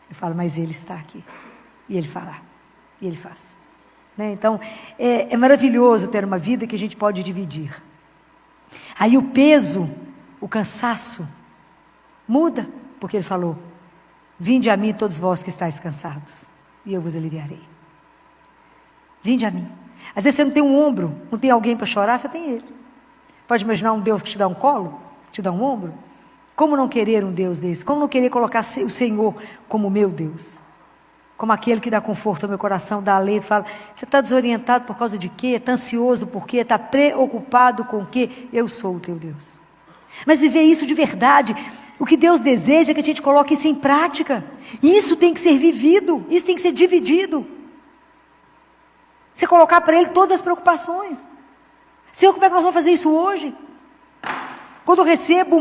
Eu falo, mas Ele está aqui. E Ele fará. E Ele faz. Né? Então, é maravilhoso ter uma vida que a gente pode dividir. Aí o peso, o cansaço, muda, porque Ele falou, vinde a mim todos vós que estáis cansados, e eu vos aliviarei. Vinde a mim. Às vezes você não tem um ombro, não tem alguém para chorar, você tem Ele. Pode imaginar um Deus que te dá um colo, te dá um ombro? Como não querer um Deus desse? Como não querer colocar o Senhor como meu Deus? Como aquele que dá conforto ao meu coração, dá alento, fala, você está desorientado por causa de quê? Está ansioso por quê? Está preocupado com o quê? Eu sou o teu Deus. Mas viver isso de verdade, o que Deus deseja é que a gente coloque isso em prática. Isso tem que ser vivido, isso tem que ser dividido. Você colocar para Ele todas as preocupações. Senhor, como é que nós vamos fazer isso hoje? Quando eu recebo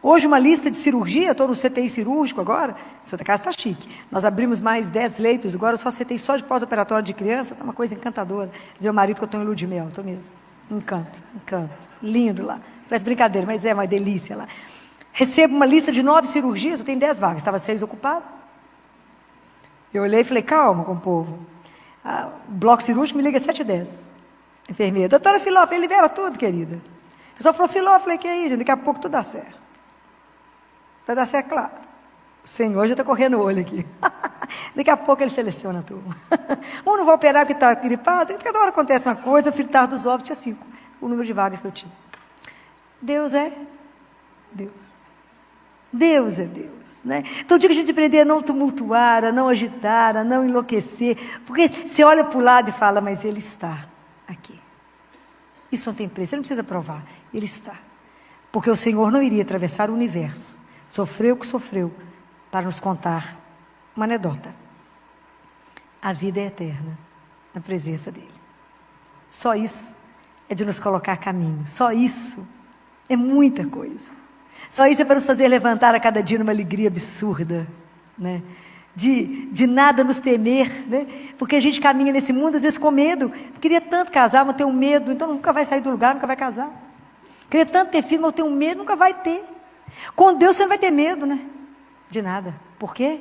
Hoje uma lista de cirurgia, estou no CTI cirúrgico agora, Santa Casa está chique. Nós abrimos mais 10 leitos, agora só CTI só de pós-operatório de criança, está uma coisa encantadora. Dizer ao marido que eu estou em lua de mel, estou mesmo. Encanto, lindo lá. Parece brincadeira, mas é uma delícia lá. Recebo uma lista de 9 cirurgias, eu tenho 10 vagas, estava 6 ocupadas. Eu olhei e falei, calma com o povo. O bloco cirúrgico me liga às 7h10. Enfermeira, doutora Filó, ele libera tudo, querida. O pessoal falou, Filó, eu falei, que é isso, daqui a pouco tudo dá certo. Vai dar certo, claro. O Senhor já está correndo o olho aqui. Daqui a pouco ele seleciona a turma. Um não vai operar porque está gripado, cada hora acontece uma coisa, fritar dos ovos tinha 5, o número de vagas que eu tinha. Deus é Deus. Deus é Deus, né? Então, o dia que a gente aprender a não tumultuar, a não agitar, a não enlouquecer, porque você olha para o lado e fala, mas Ele está aqui. Isso não tem preço, você não precisa provar, Ele está. Porque o Senhor não iria atravessar o universo, sofreu o que sofreu, para nos contar uma anedota. A vida é eterna, na presença dEle. Só isso é de nos colocar a caminho, só isso é muita coisa. Só isso é para nos fazer levantar a cada dia numa alegria absurda, né? De nada nos temer, né? Porque a gente caminha nesse mundo às vezes com medo. Queria tanto casar, mas tenho medo, então nunca vai sair do lugar, nunca vai casar. Queria tanto ter filho, mas eu tenho medo, nunca vai ter. Com Deus você não vai ter medo, né? De nada. Por quê?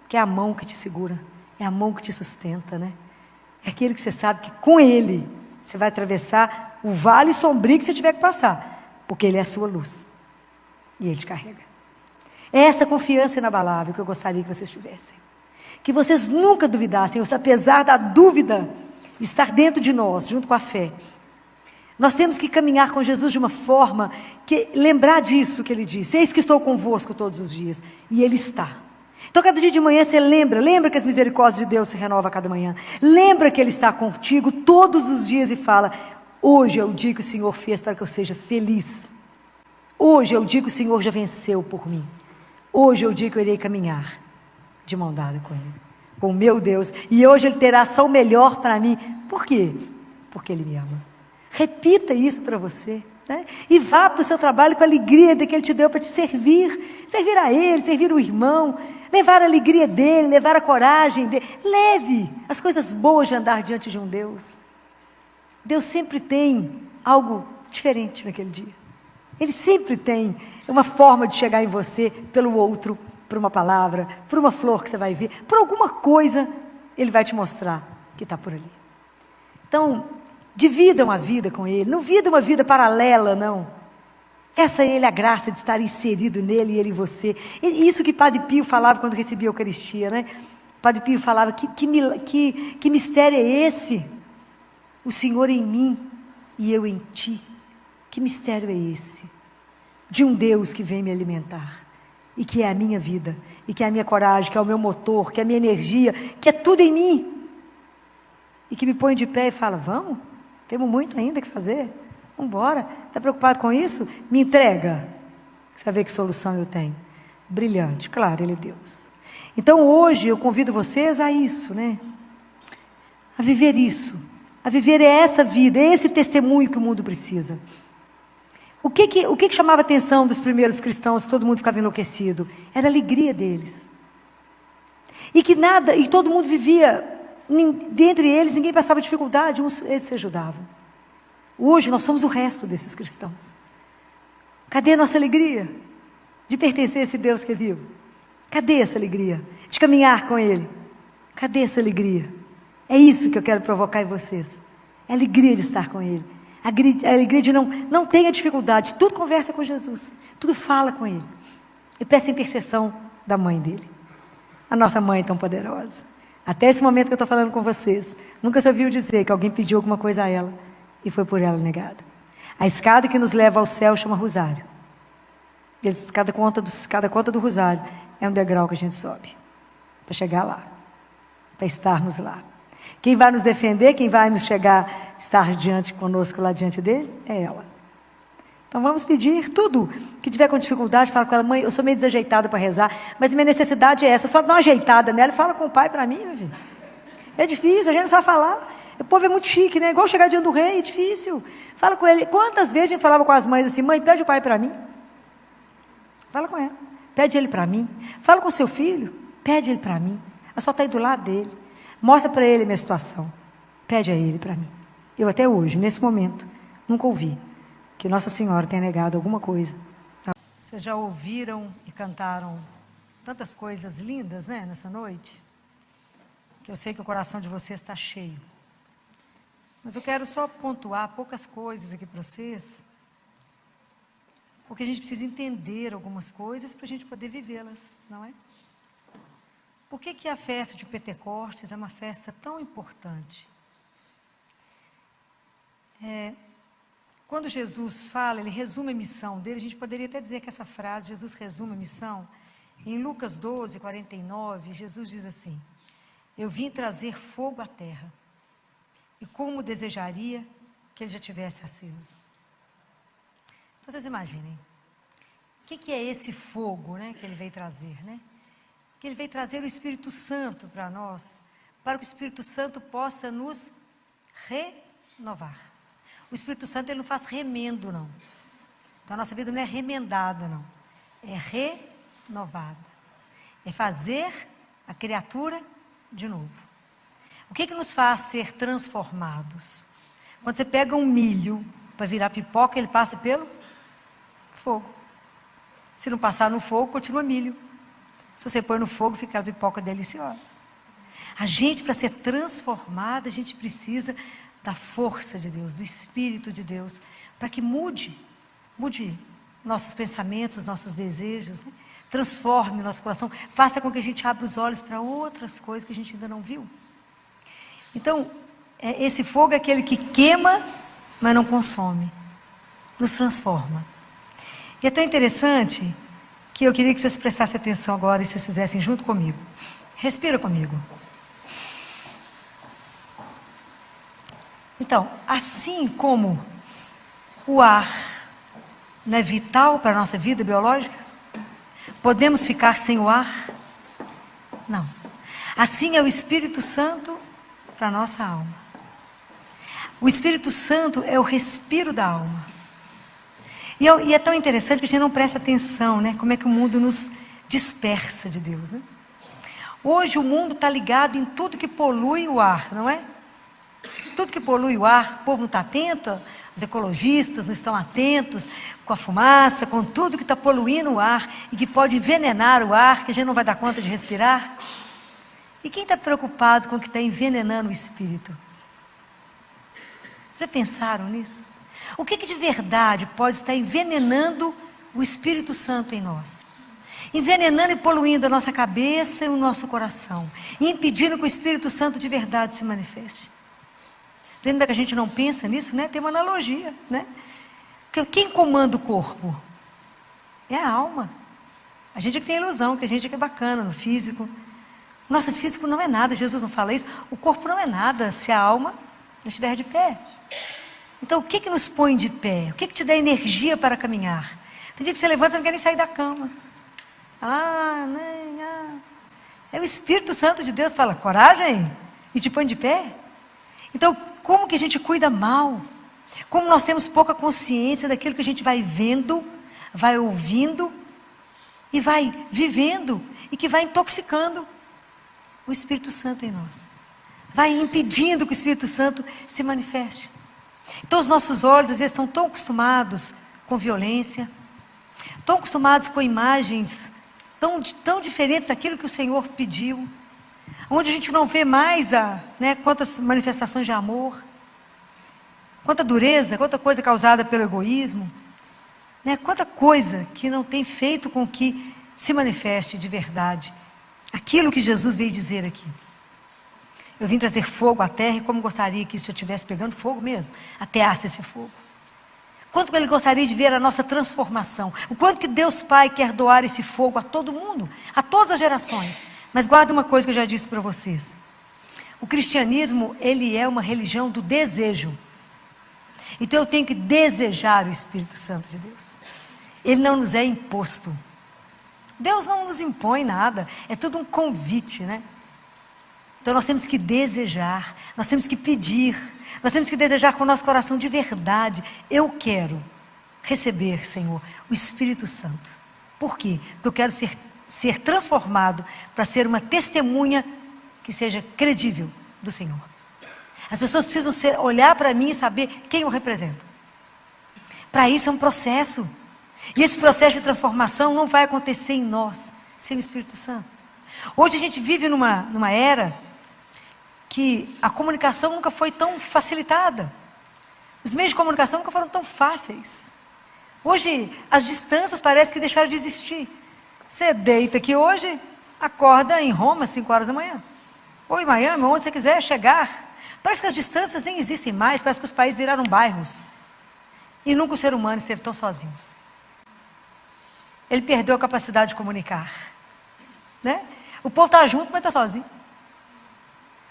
Porque é a mão que te segura, é a mão que te sustenta, né? É aquele que você sabe que com Ele você vai atravessar o vale sombrio que você tiver que passar, porque Ele é a sua luz. E Ele te carrega. É essa confiança inabalável que eu gostaria que vocês tivessem. Que vocês nunca duvidassem, apesar da dúvida estar dentro de nós, junto com a fé. Nós temos que caminhar com Jesus de uma forma que, lembrar disso que Ele disse, eis que estou convosco todos os dias. E Ele está. Então, cada dia de manhã você lembra que as misericórdias de Deus se renovam a cada manhã. Lembra que Ele está contigo todos os dias e fala, hoje é o dia que o Senhor fez para que eu seja feliz. Hoje é o dia que o Senhor já venceu por mim. Hoje é o dia que eu irei caminhar de mão dada com Ele, com o meu Deus. E hoje Ele terá só o melhor para mim. Por quê? Porque Ele me ama. Repita isso para você, né? E vá para o seu trabalho com a alegria de que Ele te deu para te servir. Servir a Ele, servir o irmão. Levar a alegria dEle, levar a coragem dEle. Leve as coisas boas de andar diante de um Deus. Deus sempre tem algo diferente naquele dia. Ele sempre tem uma forma de chegar em você pelo outro, por uma palavra, por uma flor que você vai ver, por alguma coisa, Ele vai te mostrar que está por ali. Então, dividam a vida com Ele, não vida uma vida paralela, não. Peça a Ele a graça de estar inserido nele e Ele em você. Isso que Padre Pio falava quando recebia a Eucaristia, né? Padre Pio falava, que mistério é esse? O Senhor em mim e eu em ti. Que mistério é esse? De um Deus que vem me alimentar, e que é a minha vida, e que é a minha coragem, que é o meu motor, que é a minha energia, que é tudo em mim, e que me põe de pé e fala, vamos, temos muito ainda que fazer, vamos embora, está preocupado com isso? Me entrega, você vai ver que solução eu tenho, brilhante, claro, Ele é Deus. Então hoje eu convido vocês a isso, né? A viver isso, a viver essa vida, esse testemunho que o mundo precisa. O que chamava a atenção dos primeiros cristãos, todo mundo ficava enlouquecido? Era a alegria deles. E todo mundo vivia, dentre eles, ninguém passava dificuldade, eles se ajudavam. Hoje nós somos o resto desses cristãos. Cadê a nossa alegria de pertencer a esse Deus que é vivo? Cadê essa alegria de caminhar com Ele? Cadê essa alegria? É isso que eu quero provocar em vocês. É a alegria de estar com Ele. A alegria de não tenha dificuldade, tudo conversa com Jesus, tudo fala com Ele. E peça a intercessão da mãe dele, a nossa mãe tão poderosa. Até esse momento que eu estou falando com vocês, nunca se ouviu dizer que alguém pediu alguma coisa a ela e foi por ela negado. A escada que nos leva ao céu chama Rosário. E cada conta do Rosário é um degrau que a gente sobe para chegar lá, para estarmos lá. Quem vai nos defender, quem vai nos estar conosco lá diante dele, é ela. Então vamos pedir tudo que tiver com dificuldade, fala com ela, mãe, eu sou meio desajeitada para rezar, mas minha necessidade é essa, só dá uma ajeitada nela e fala com o pai para mim, meu filho. É difícil, a gente não sabe falar, o povo é muito chique, né? Igual chegar diante do rei, é difícil. Fala com ele, quantas vezes a gente falava com as mães assim, mãe, pede o pai para mim. Fala com ela. Pede ele para mim. Fala com seu filho. Pede ele para mim. Eu só estou aí do lado dele. Mostra para ele a minha situação. Pede a ele para mim. Eu até hoje, nesse momento, nunca ouvi que Nossa Senhora tenha negado alguma coisa. Vocês já ouviram e cantaram tantas coisas lindas, né, nessa noite? Que eu sei que o coração de vocês está cheio. Mas eu quero só pontuar poucas coisas aqui para vocês, porque a gente precisa entender algumas coisas para a gente poder vivê-las, não é? Por que a festa de Pentecostes é uma festa tão importante? Quando Jesus fala, ele resume a missão dele, a gente poderia até dizer que essa frase, Jesus resume a missão, em Lucas 12, 49, Jesus diz assim: eu vim trazer fogo à terra, e como desejaria que ele já tivesse aceso. Então vocês imaginem, o que é esse fogo, né, que ele veio trazer, né? Que ele veio trazer o Espírito Santo para nós, para que o Espírito Santo possa nos renovar. O Espírito Santo, ele não faz remendo, não. Então a nossa vida não é remendada, não. É renovada. É fazer a criatura de novo. O que nos faz ser transformados? Quando você pega um milho para virar pipoca, ele passa pelo fogo. Se não passar no fogo, continua milho. Se você põe no fogo, fica a pipoca deliciosa. A gente, para ser transformada, a gente precisa da força de Deus, do Espírito de Deus, para que mude nossos pensamentos, nossos desejos, né? Transforme o nosso coração, faça com que a gente abra os olhos para outras coisas que a gente ainda não viu. Então, esse fogo é aquele que queima, mas não consome, nos transforma. E é tão interessante que eu queria que vocês prestassem atenção agora e vocês fizessem junto comigo. Respira comigo. Então, assim como o ar não é vital para a nossa vida biológica, podemos ficar sem o ar? Não. Assim é o Espírito Santo para a nossa alma. O Espírito Santo é o respiro da alma. E é tão interessante que a gente não presta atenção, né? Como é que o mundo nos dispersa de Deus, né? Hoje o mundo está ligado em tudo que polui o ar, não é? Tudo que polui o ar, o povo não está atento, os ecologistas não estão atentos com a fumaça, com tudo que está poluindo o ar e que pode envenenar o ar, que a gente não vai dar conta de respirar. E quem está preocupado com o que está envenenando o espírito? Já pensaram nisso? O que de verdade pode estar envenenando o Espírito Santo em nós? Envenenando e poluindo a nossa cabeça e o nosso coração, e impedindo que o Espírito Santo de verdade se manifeste. Lembra que a gente não pensa nisso, né? Tem uma analogia, né? Quem comanda o corpo? É a alma. A gente é que tem ilusão, que a gente é que é bacana no físico. Nosso físico não é nada, Jesus não fala isso. O corpo não é nada se a alma não estiver de pé. Então, o que nos põe de pé? O que te dá energia para caminhar? Tem dia que você levanta e não quer nem sair da cama. É o Espírito Santo de Deus, fala, coragem, e te põe de pé. Então, como que a gente cuida mal? Como nós temos pouca consciência daquilo que a gente vai vendo, vai ouvindo, e vai vivendo, e que vai intoxicando o Espírito Santo em nós. Vai impedindo que o Espírito Santo se manifeste. Então os nossos olhos às vezes estão tão acostumados com violência, tão acostumados com imagens tão diferentes daquilo que o Senhor pediu, onde a gente não vê mais quantas manifestações de amor, quanta dureza, quanta coisa causada pelo egoísmo, quanta coisa que não tem feito com que se manifeste de verdade aquilo que Jesus veio dizer aqui. Eu vim trazer fogo à terra, e como gostaria que isso já estivesse pegando fogo mesmo, ateasse esse fogo. Quanto que Ele gostaria de ver a nossa transformação, o quanto que Deus Pai quer doar esse fogo a todo mundo, a todas as gerações. Mas guarda uma coisa que eu já disse para vocês. O cristianismo, ele é uma religião do desejo. Então eu tenho que desejar o Espírito Santo de Deus. Ele não nos é imposto. Deus não nos impõe nada, é tudo um convite, né? Então nós temos que desejar, nós temos que pedir, nós temos que desejar com o nosso coração de verdade. Eu quero receber, Senhor, o Espírito Santo. Por quê? Porque eu quero ser transformado para ser uma testemunha que seja credível do Senhor. As pessoas precisam olhar para mim e saber quem eu represento. Para isso é um processo. E esse processo de transformação não vai acontecer em nós, sem o Espírito Santo. Hoje a gente vive numa era que a comunicação nunca foi tão facilitada. Os meios de comunicação nunca foram tão fáceis. Hoje as distâncias parecem que deixaram de existir. Você deita aqui hoje, acorda em Roma às 5 horas da manhã. Ou em Miami, onde você quiser chegar. Parece que as distâncias nem existem mais, parece que os países viraram bairros. E nunca o ser humano esteve tão sozinho. Ele perdeu a capacidade de comunicar. Né? O povo está junto, mas está sozinho.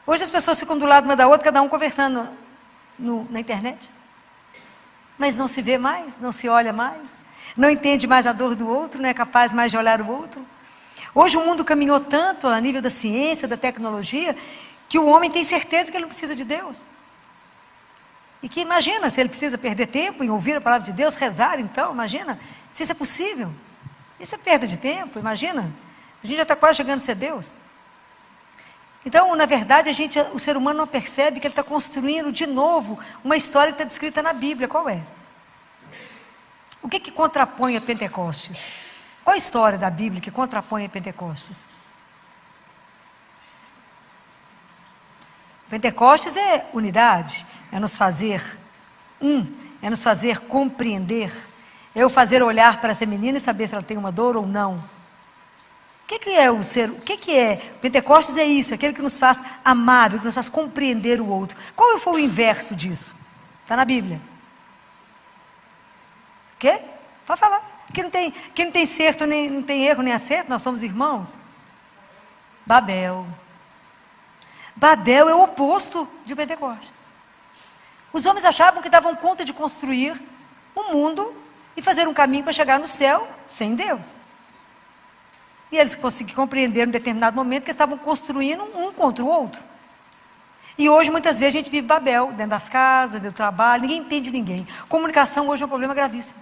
Hoje as pessoas ficam do lado uma da outra, cada um conversando na internet. Mas não se vê mais, não se olha mais, não entende mais a dor do outro, não é capaz mais de olhar o outro. Hoje o mundo caminhou tanto a nível da ciência, da tecnologia, que o homem tem certeza que ele não precisa de Deus. E que imagina se ele precisa perder tempo em ouvir a palavra de Deus, rezar então, imagina, se isso é possível. Isso é perda de tempo, imagina. A gente já está quase chegando a ser Deus. Então, na verdade, o ser humano não percebe que ele está construindo de novo uma história que está descrita na Bíblia. Qual é? O que contrapõe a Pentecostes? Qual a história da Bíblia que contrapõe a Pentecostes? Pentecostes é unidade, é nos fazer é nos fazer compreender, é eu fazer olhar para essa menina e saber se ela tem uma dor ou não. O que é o ser? O que é? Pentecostes é isso, é aquele que nos faz amável, que nos faz compreender o outro. Qual foi o inverso disso? Está na Bíblia. O quê? Pode falar. Que não tem certo, não tem erro nem acerto, nós somos irmãos. Babel. Babel é o oposto de Pentecostes. Os homens achavam que davam conta de construir um mundo e fazer um caminho para chegar no céu sem Deus. E eles conseguiram compreender em determinado momento que estavam construindo um contra o outro. E hoje, muitas vezes, a gente vive Babel, dentro das casas, dentro do trabalho, ninguém entende ninguém. Comunicação hoje é um problema gravíssimo.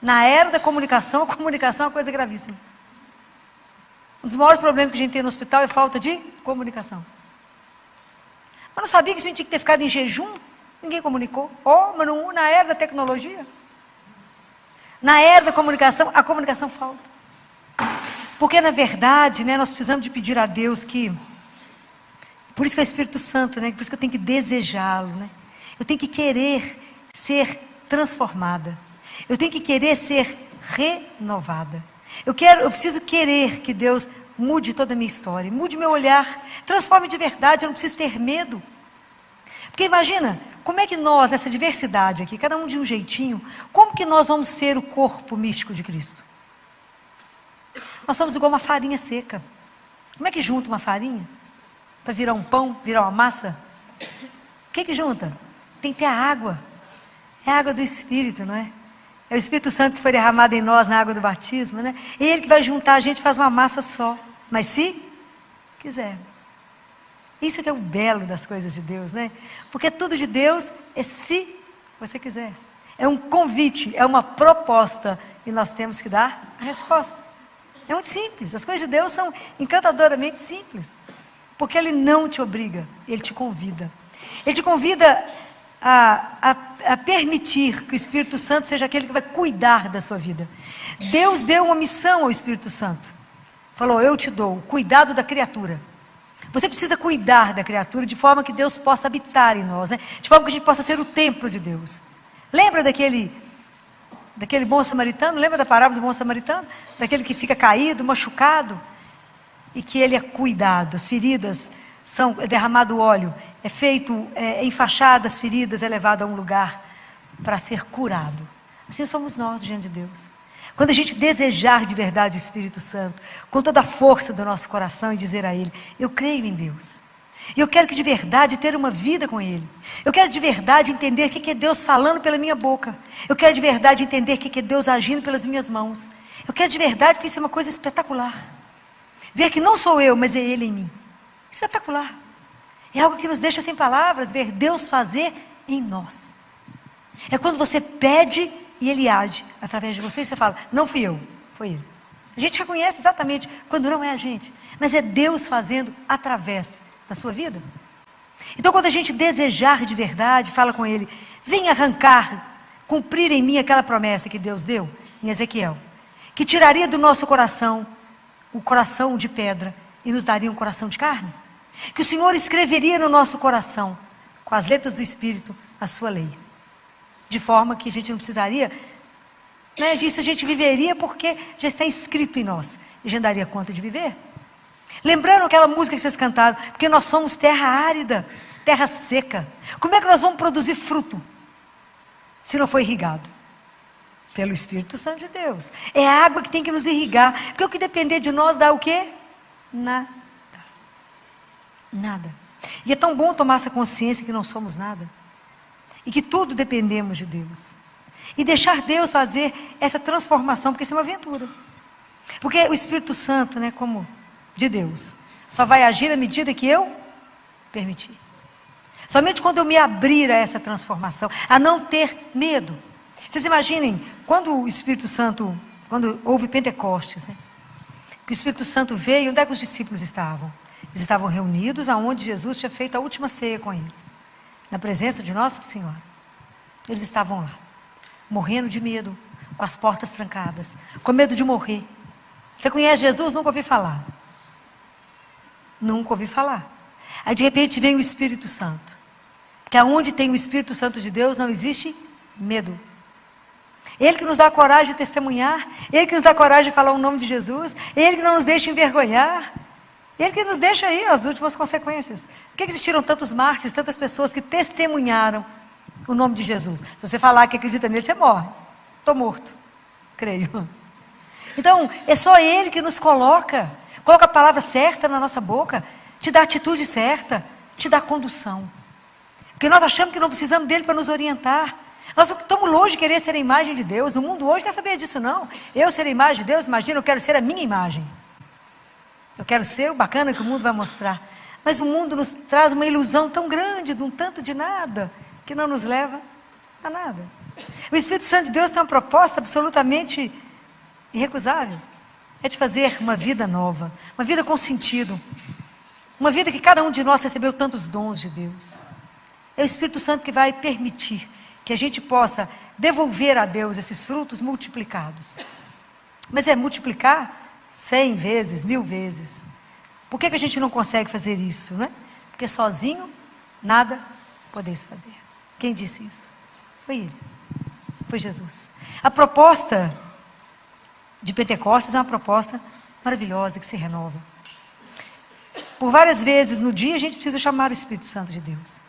Na era da comunicação, a comunicação é uma coisa gravíssima. Um dos maiores problemas que a gente tem no hospital é falta de comunicação. Mas não sabia que isso tinha que ter ficado em jejum? Ninguém comunicou. Mas não, na era da tecnologia, na era da comunicação, a comunicação falta. Porque na verdade, nós precisamos de pedir a Deus que, por isso que é o Espírito Santo, por isso que eu tenho que desejá-lo, eu tenho que querer ser transformada, eu tenho que querer ser renovada, eu preciso querer que Deus mude toda a minha história, mude meu olhar, transforme de verdade, eu não preciso ter medo. Porque imagina, como é que nós, essa diversidade aqui, cada um de um jeitinho, como que nós vamos ser o corpo místico de Cristo? Nós somos igual uma farinha seca. Como é que junta uma farinha? Para virar um pão, virar uma massa? O que junta? Tem que ter a água. É a água do Espírito, não é? É o Espírito Santo que foi derramado em nós na água do batismo, É Ele que vai juntar a gente, faz uma massa só. Mas se quisermos. Isso que é o belo das coisas de Deus, Porque tudo de Deus é se você quiser. É um convite, é uma proposta. E nós temos que dar a resposta. É muito simples, as coisas de Deus são encantadoramente simples, porque Ele não te obriga, Ele te convida. Ele te convida a permitir que o Espírito Santo seja aquele que vai cuidar da sua vida. Deus deu uma missão ao Espírito Santo, falou, eu te dou o cuidado da criatura. Você precisa cuidar da criatura de forma que Deus possa habitar em nós, de forma que a gente possa ser o templo de Deus. Lembra daquele bom samaritano, lembra da parábola do bom samaritano? Daquele que fica caído, machucado, e que ele é cuidado, as feridas é derramado óleo, é feito, enfaixado as feridas, é levado a um lugar para ser curado. Assim somos nós diante de Deus. Quando a gente desejar de verdade o Espírito Santo, com toda a força do nosso coração e dizer a Ele, eu creio em Deus. E eu quero que de verdade ter uma vida com Ele. Eu quero de verdade entender o que é Deus falando pela minha boca. Eu quero de verdade entender o que é Deus agindo pelas minhas mãos. Eu quero de verdade, porque isso é uma coisa espetacular. Ver que não sou eu, mas é Ele em mim. Espetacular. É algo que nos deixa sem palavras, ver Deus fazer em nós. É quando você pede e Ele age através de você e você fala, não fui eu, Foi Ele. A gente reconhece exatamente quando não é a gente, mas é Deus fazendo através da sua vida. Então, quando a gente desejar de verdade, fala com Ele, vem arrancar, cumprir em mim aquela promessa que Deus deu em Ezequiel, que tiraria do nosso coração o coração de pedra e nos daria um coração de carne. Que o Senhor escreveria no nosso coração, com as letras do Espírito, a sua lei. De forma que a gente não precisaria, disso a gente viveria porque já está escrito em nós. E a gente daria conta de viver. Lembrando aquela música que vocês cantaram, porque nós somos terra árida, terra seca. Como é que nós vamos produzir fruto se não for irrigado? Pelo Espírito Santo de Deus. É a água que tem que nos irrigar. Porque o que depender de nós dá o quê? Nada. Nada. E é tão bom tomar essa consciência que não somos nada. E que tudo dependemos de Deus. E deixar Deus fazer essa transformação, porque isso é uma aventura. Porque o Espírito Santo, como de Deus, só vai agir à medida que eu permitir. Somente quando eu me abrir a essa transformação, a não ter medo. Vocês imaginem, quando o Espírito Santo, quando houve Pentecostes, que o Espírito Santo veio, onde é que os discípulos estavam? Eles estavam reunidos aonde Jesus tinha feito a última ceia com eles, na presença de Nossa Senhora. Eles estavam lá, morrendo de medo, com as portas trancadas, com medo de morrer. Você conhece Jesus? Nunca ouvi falar. Nunca ouvi falar. Aí de repente vem o Espírito Santo. Porque aonde tem o Espírito Santo de Deus não existe medo. Ele que nos dá a coragem de testemunhar, Ele que nos dá a coragem de falar o nome de Jesus, Ele que não nos deixa envergonhar, Ele que nos deixa aí as últimas consequências. Por que existiram tantos mártires, tantas pessoas que testemunharam o nome de Jesus? Se você falar que acredita nele, você morre. Estou morto, creio. Então, é só Ele que nos coloca a palavra certa na nossa boca, te dá a atitude certa, te dá a condução. Porque nós achamos que não precisamos dele para nos orientar. Nós estamos longe de querer ser a imagem de Deus. O mundo hoje quer saber disso, não. Eu ser a imagem de Deus, imagina, eu quero ser a minha imagem. Eu quero ser o bacana que o mundo vai mostrar. Mas o mundo nos traz uma ilusão tão grande, de um tanto de nada, que não nos leva a nada. O Espírito Santo de Deus tem uma proposta absolutamente irrecusável. É de fazer uma vida nova, uma vida com sentido. Uma vida que cada um de nós recebeu tantos dons de Deus. É o Espírito Santo que vai permitir que a gente possa devolver a Deus esses frutos multiplicados. Mas é multiplicar 100 vezes, 1000 vezes. Por que a gente não consegue fazer isso, Porque sozinho, nada podeis fazer. Quem disse isso? Foi Ele. Foi Jesus. A proposta de Pentecostes é uma proposta maravilhosa, que se renova. Por várias vezes no dia a gente precisa chamar o Espírito Santo de Deus.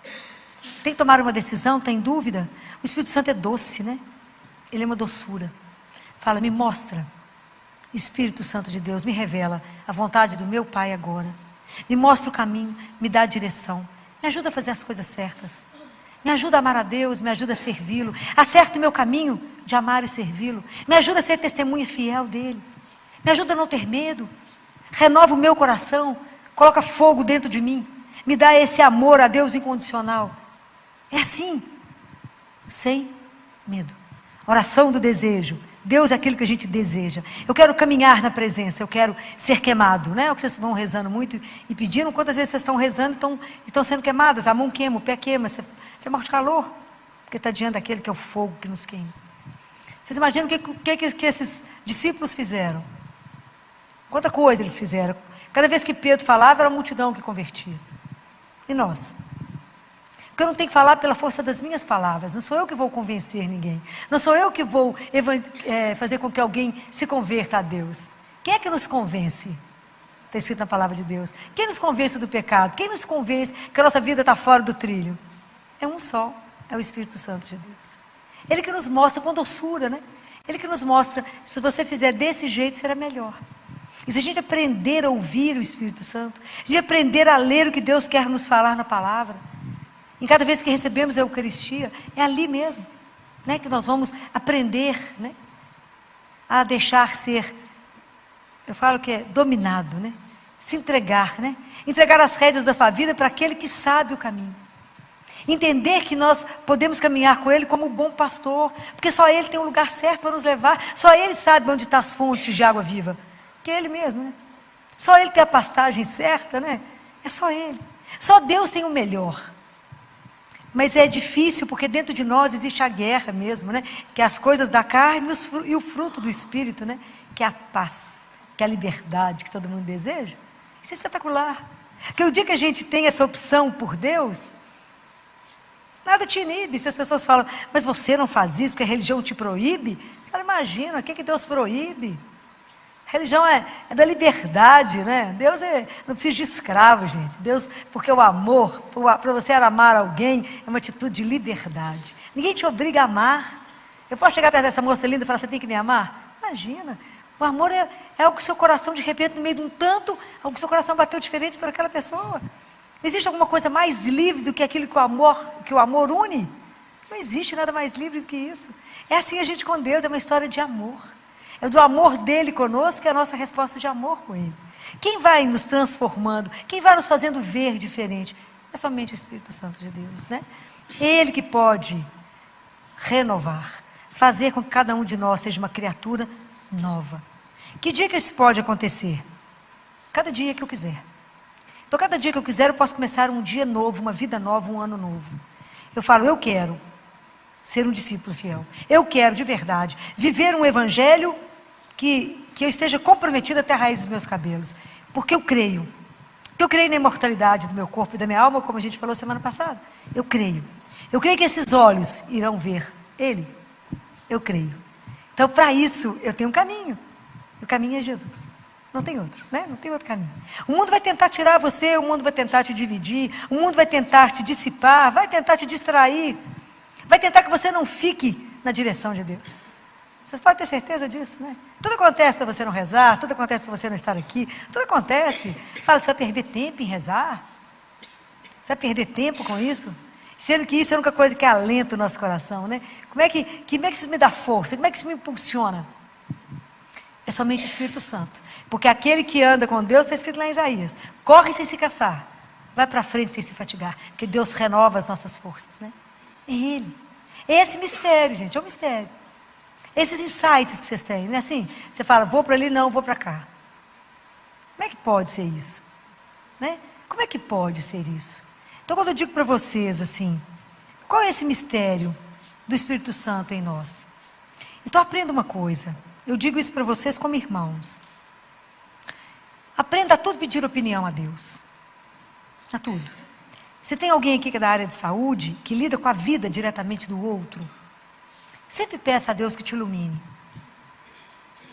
Tem que tomar uma decisão, tem dúvida? O Espírito Santo é doce, Ele é uma doçura. Fala, me mostra, Espírito Santo de Deus, me revela a vontade do meu Pai agora. Me mostra o caminho, me dá a direção. Me ajuda a fazer as coisas certas. Me ajuda a amar a Deus, me ajuda a servi-lo. Acerta o meu caminho de amar e servi-lo. Me ajuda a ser testemunha fiel dEle. Me ajuda a não ter medo. Renova o meu coração. Coloca fogo dentro de mim. Me dá esse amor a Deus incondicional. É assim, sem medo. Oração do desejo. Deus é aquilo que a gente deseja. Eu quero caminhar na presença, eu quero ser queimado. É o que vocês vão rezando muito e pedindo. Quantas vezes vocês estão rezando e estão sendo queimadas? A mão queima, o pé queima, você morre de calor. Porque está diante daquele que é o fogo que nos queima. Vocês imaginam o que esses discípulos fizeram? Quanta coisa eles fizeram. Cada vez que Pedro falava, era a multidão que convertia. E nós? Porque eu não tenho que falar pela força das minhas palavras. Não sou eu que vou convencer ninguém. Não sou eu que vou fazer com que alguém se converta a Deus. Quem é que nos convence? Está escrito na palavra de Deus. Quem nos convence do pecado? Quem nos convence que a nossa vida está fora do trilho? É um só. É o Espírito Santo de Deus. Ele que nos mostra com doçura, Ele que nos mostra, se você fizer desse jeito, será melhor. E se a gente aprender a ouvir o Espírito Santo, se a gente aprender a ler o que Deus quer nos falar na palavra, em cada vez que recebemos a Eucaristia, é ali mesmo, que nós vamos aprender, a deixar ser, eu falo que é dominado, se entregar, entregar as rédeas da sua vida para aquele que sabe o caminho. Entender que nós podemos caminhar com Ele como um bom pastor, porque só Ele tem um lugar certo para nos levar, só Ele sabe onde estão as fontes de água viva, que é Ele mesmo, né? Só Ele tem a pastagem certa, né? É só Ele. Só Deus tem o melhor. Mas é difícil, porque dentro de nós existe a guerra mesmo, né? Que é as coisas da carne e o fruto do Espírito, né? Que é a paz, que é a liberdade que todo mundo deseja. Isso é espetacular. Porque o dia que a gente tem essa opção por Deus, nada te inibe. Se as pessoas falam, mas você não faz isso porque a religião te proíbe, fala, imagina, o que Deus proíbe? Religião é da liberdade, né? Deus não precisa de escravo, gente. Deus, porque o amor, para você amar alguém, é uma atitude de liberdade. Ninguém te obriga a amar. Eu posso chegar perto dessa moça linda e falar, você tem que me amar? Imagina, o amor é algo que seu coração, de repente, no meio de um tanto, algo que seu coração bateu diferente por aquela pessoa. Existe alguma coisa mais livre do que aquilo que o amor une? Não existe nada mais livre do que isso. É assim a gente com Deus, é uma história de amor. É do amor dele conosco que é a nossa resposta de amor com ele. Quem vai nos transformando, quem vai nos fazendo ver diferente, é somente o Espírito Santo de Deus, né? Ele que pode renovar, fazer com que cada um de nós seja uma criatura nova. Que dia que isso pode acontecer? Cada dia que eu quiser. Então, cada dia que eu quiser, eu posso começar um dia novo, uma vida nova, um ano novo. Eu falo, eu quero ser um discípulo fiel. Eu quero, de verdade, viver um evangelho que eu esteja comprometido até a raiz dos meus cabelos. Porque eu creio. Eu creio na imortalidade do meu corpo e da minha alma, como a gente falou semana passada. Eu creio. Eu creio que esses olhos irão ver Ele. Eu creio. Então, para isso, eu tenho um caminho. O caminho é Jesus. Não tem outro, né? Não tem outro caminho. O mundo vai tentar tirar você, o mundo vai tentar te dividir, o mundo vai tentar te dissipar, vai tentar te distrair, vai tentar que você não fique na direção de Deus. Vocês podem ter certeza disso, né? Tudo acontece para você não rezar, tudo acontece para você não estar aqui, tudo acontece. Fala, você vai perder tempo em rezar? Você vai perder tempo com isso? Sendo que isso é a única coisa que alenta o nosso coração, né? Como é que isso me dá força? Como é que isso me impulsiona? É somente o Espírito Santo. Porque aquele que anda com Deus, está escrito lá em Isaías, corre sem se cansar, vai para frente sem se fatigar, porque Deus renova as nossas forças, né? É Ele. É esse mistério, gente, é um mistério. Esses insights que vocês têm, não é assim? Você fala, vou para ali, não, vou para cá. Como é que pode ser isso? Né? Como é que pode ser isso? Então, quando eu digo para vocês assim, qual é esse mistério do Espírito Santo em nós? Então, aprenda uma coisa. Eu digo isso para vocês como irmãos. Aprenda a tudo pedir opinião a Deus. A tudo. Se tem alguém aqui que é da área de saúde, que lida com a vida diretamente do outro, sempre peça a Deus que te ilumine.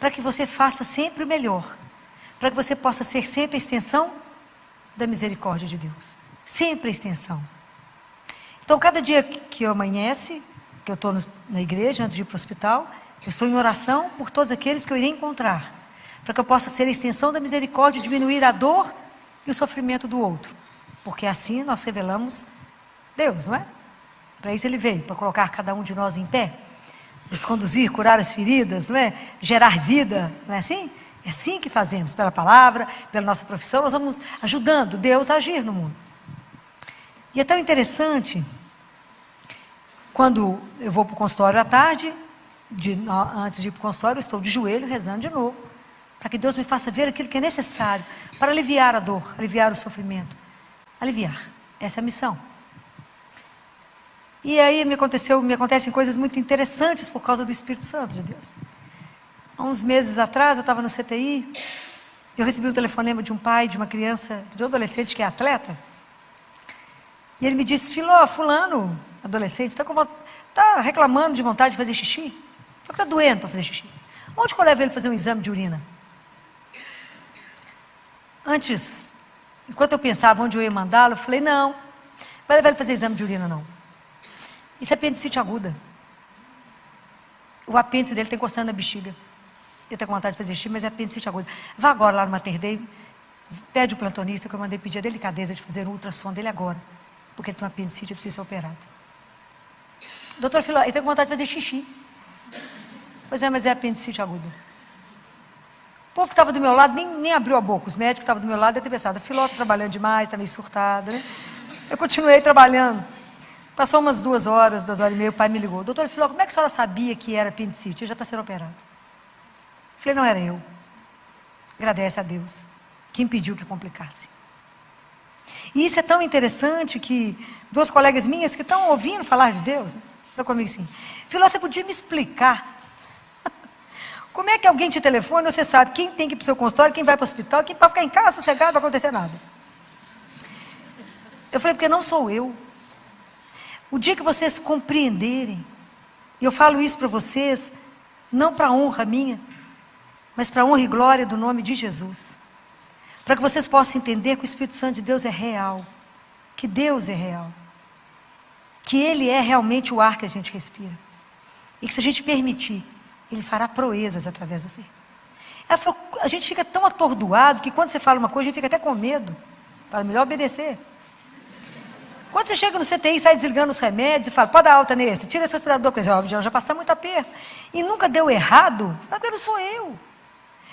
Para que você faça sempre o melhor. Para que você possa ser sempre a extensão da misericórdia de Deus. Sempre a extensão. Então, cada dia que eu amanhece, que eu estou na igreja, antes de ir para o hospital, eu estou em oração por todos aqueles que eu irei encontrar. Para que eu possa ser a extensão da misericórdia e diminuir a dor e o sofrimento do outro. Porque assim nós revelamos Deus, não é? Para isso Ele veio, para colocar cada um de nós em pé, nos conduzir, curar as feridas, não é? Gerar vida, não é assim? É assim que fazemos, pela palavra, pela nossa profissão, nós vamos ajudando Deus a agir no mundo. E é tão interessante, quando eu vou para o consultório à tarde, antes de ir para o consultório, eu estou de joelho rezando de novo, para que Deus me faça ver aquilo que é necessário, para aliviar a dor, aliviar o sofrimento. Aliviar, essa é a missão. E aí me acontecem coisas muito interessantes por causa do Espírito Santo de Deus. Há uns meses atrás, eu estava no CTI, eu recebi um telefonema de um pai, de uma criança, de um adolescente que é atleta, e ele me disse, fulano, adolescente, está reclamando de vontade de fazer xixi, está doendo para fazer xixi. Onde que eu levo ele fazer um exame de urina? Antes, enquanto eu pensava onde eu ia mandá-lo, eu falei, não, vai levar ele fazer exame de urina não. Isso é apendicite aguda. O apêndice dele está encostando na bexiga. Ele está com vontade de fazer xixi, mas é apendicite aguda. Vá agora lá no Mater Dei, pede o plantonista que eu mandei pedir a delicadeza de fazer um ultrassom dele agora, porque ele tem um apendicite e precisa ser operado. Doutor Filó, ele está com vontade de fazer xixi. Pois é, mas é apendicite aguda. O povo que estava do meu lado nem abriu a boca. Os médicos que estavam do meu lado devem ter pensado, a Filó está trabalhando demais, está meio surtada, né? Eu continuei trabalhando. Passou umas 2 horas, 2 horas e meia, o pai me ligou. Doutora Filó, como é que a senhora sabia que era apendicite? Eu já está sendo operado. Falei, não era eu. Agradece a Deus, que impediu que complicasse. E isso é tão interessante que 2 colegas minhas que estão ouvindo falar de Deus, falam comigo assim, Filó, você podia me explicar como é que alguém te telefona e você sabe quem tem que ir para o seu consultório, quem vai para o hospital, quem pode ficar em casa sossegado, não vai acontecer nada. Eu falei, porque não sou eu. O dia que vocês compreenderem, e eu falo isso para vocês, não para honra minha, mas para honra e glória do nome de Jesus, para que vocês possam entender que o Espírito Santo de Deus é real, que Deus é real, que Ele é realmente o ar que a gente respira, e que se a gente permitir, Ele fará proezas através do ser. Ela falou, a gente fica tão atordoado, que quando você fala uma coisa, a gente fica até com medo, para melhor obedecer. Quando você chega no CTI, sai desligando os remédios e fala, pode dar alta nesse, tira esse respirador, porque já passou muito aperto. E nunca deu errado, porque não sou eu.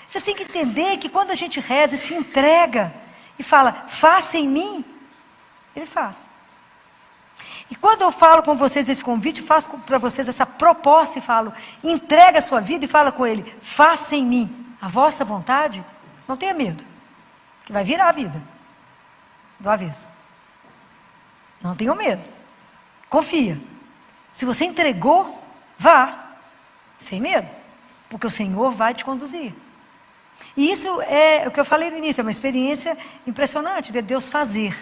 Vocês têm que entender que quando a gente reza e se entrega, e fala, faça em mim, Ele faz. E quando eu falo com vocês esse convite, faço para vocês essa proposta e falo, entrega a sua vida e fala com Ele, faça em mim a vossa vontade, não tenha medo, que vai virar a vida, do avesso. Não tenha medo. Confia. Se você entregou, vá. Sem medo. Porque o Senhor vai te conduzir. E isso é o que eu falei no início. É uma experiência impressionante. Ver Deus fazer.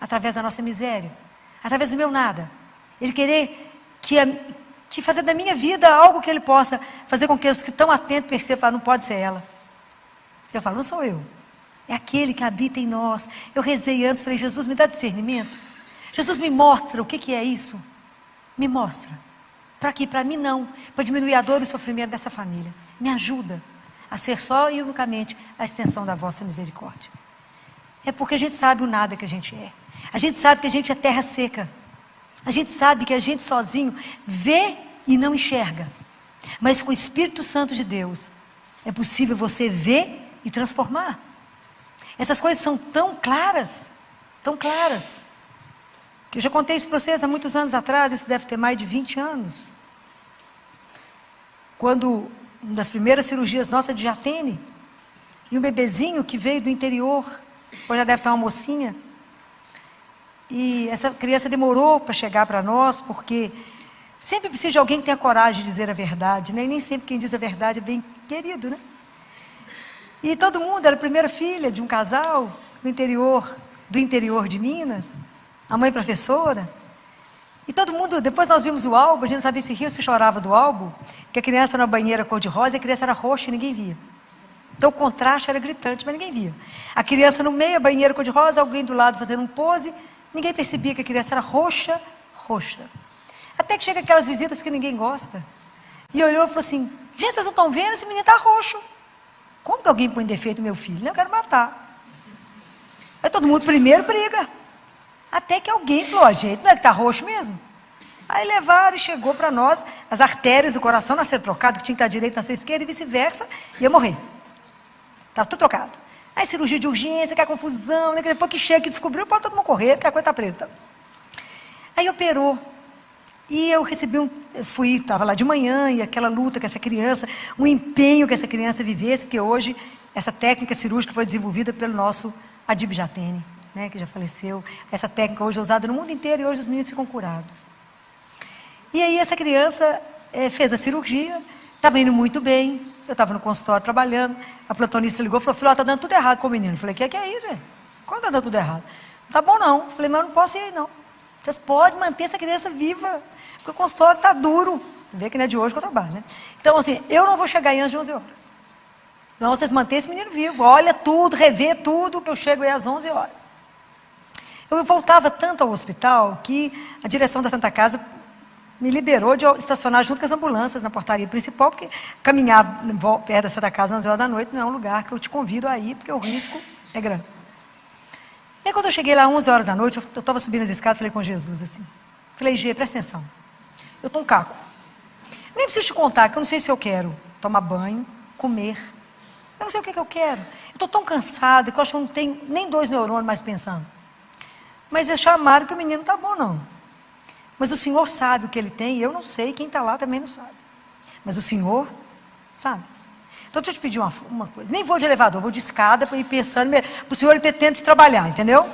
Através da nossa miséria. Através do meu nada. Ele querer que fazer da minha vida algo que Ele possa fazer com que os que estão atentos percebam. Não pode ser ela. Eu falo, não sou eu. É aquele que habita em nós. Eu rezei antes. Falei, Jesus, me dá discernimento. Jesus, me mostra o que é isso. Me mostra. Para quê? Para mim não. Para diminuir a dor e o sofrimento dessa família. Me ajuda a ser só e unicamente a extensão da vossa misericórdia. É porque a gente sabe o nada que a gente é. A gente sabe que a gente é terra seca. A gente sabe que a gente sozinho vê e não enxerga. Mas com o Espírito Santo de Deus é possível você ver e transformar. Essas coisas são tão claras. Tão claras. Eu já contei isso para vocês há muitos anos atrás, isso deve ter mais de 20 anos. Quando, uma das primeiras cirurgias nossa de Jatene, e um bebezinho que veio do interior, hoje já deve estar uma mocinha, e essa criança demorou para chegar para nós, porque sempre precisa de alguém que tenha coragem de dizer a verdade, né? E nem sempre quem diz a verdade é bem querido, né? E todo mundo, era a primeira filha de um casal do interior de Minas, a mãe professora, e todo mundo, depois nós vimos o álbum, a gente não sabia se ria ou se chorava do álbum, que a criança era na banheira cor-de-rosa e a criança era roxa e ninguém via. Então o contraste era gritante, mas ninguém via. A criança no meio, a banheira cor-de-rosa, alguém do lado fazendo um pose, ninguém percebia que a criança era roxa. Até que chega aquelas visitas que ninguém gosta. E olhou e falou assim, gente, vocês não estão vendo? Esse menino está roxo. Como que alguém põe defeito no meu filho? Eu quero matar. Aí todo mundo primeiro briga. Até que alguém falou, gente, não é que está roxo mesmo? Aí levaram e chegou para nós, as artérias do coração nasceram trocadas, que tinha que estar direito na sua esquerda e vice-versa, ia morrer. Estava tudo trocado. Aí cirurgia de urgência, que é confusão, né? Depois que chega e descobriu, pode todo mundo correr, porque a coisa está preta. Aí operou. E eu recebi estava lá de manhã, e aquela luta com essa criança, um empenho que essa criança vivesse, porque hoje essa técnica cirúrgica foi desenvolvida pelo nosso Adib Jatene, né, que já faleceu. Essa técnica hoje é usada no mundo inteiro e hoje os meninos ficam curados. E aí essa criança fez a cirurgia, estava indo muito bem, eu estava no consultório trabalhando, a plantonista ligou e falou, filho, está dando tudo errado com o menino. Eu falei, que é isso, gente? Como está dando tudo errado? Não está bom não. Eu falei, mas eu não posso ir aí não. Vocês podem manter essa criança viva, porque o consultório está duro. Vê que não é de hoje que eu trabalho, né? Então assim, eu não vou chegar aí antes de 11 horas. Não, vocês mantêm esse menino vivo, olha tudo, revê tudo, que eu chego aí às 11 horas. Eu voltava tanto ao hospital que a direção da Santa Casa me liberou de estacionar junto com as ambulâncias na portaria principal, porque caminhar perto da Santa Casa às 11 horas da noite não é um lugar que eu te convido a ir, porque o risco é grande. E aí, quando eu cheguei lá às 11 horas da noite, eu estava subindo as escadas, falei com Jesus assim, falei, Gê, presta atenção, eu estou um caco, nem preciso te contar, que eu não sei se eu quero tomar banho, comer, eu não sei o que eu quero, eu estou tão cansada, que eu acho que eu não tenho nem 2 neurônios mais pensando, mas eles chamaram que o menino não está bom não. Mas o Senhor sabe o que ele tem, e eu não sei, quem está lá também não sabe. Mas o Senhor sabe. Então deixa eu te pedir uma coisa. Nem vou de elevador, vou de escada para ir pensando, para o Senhor ele ter tempo de trabalhar, entendeu?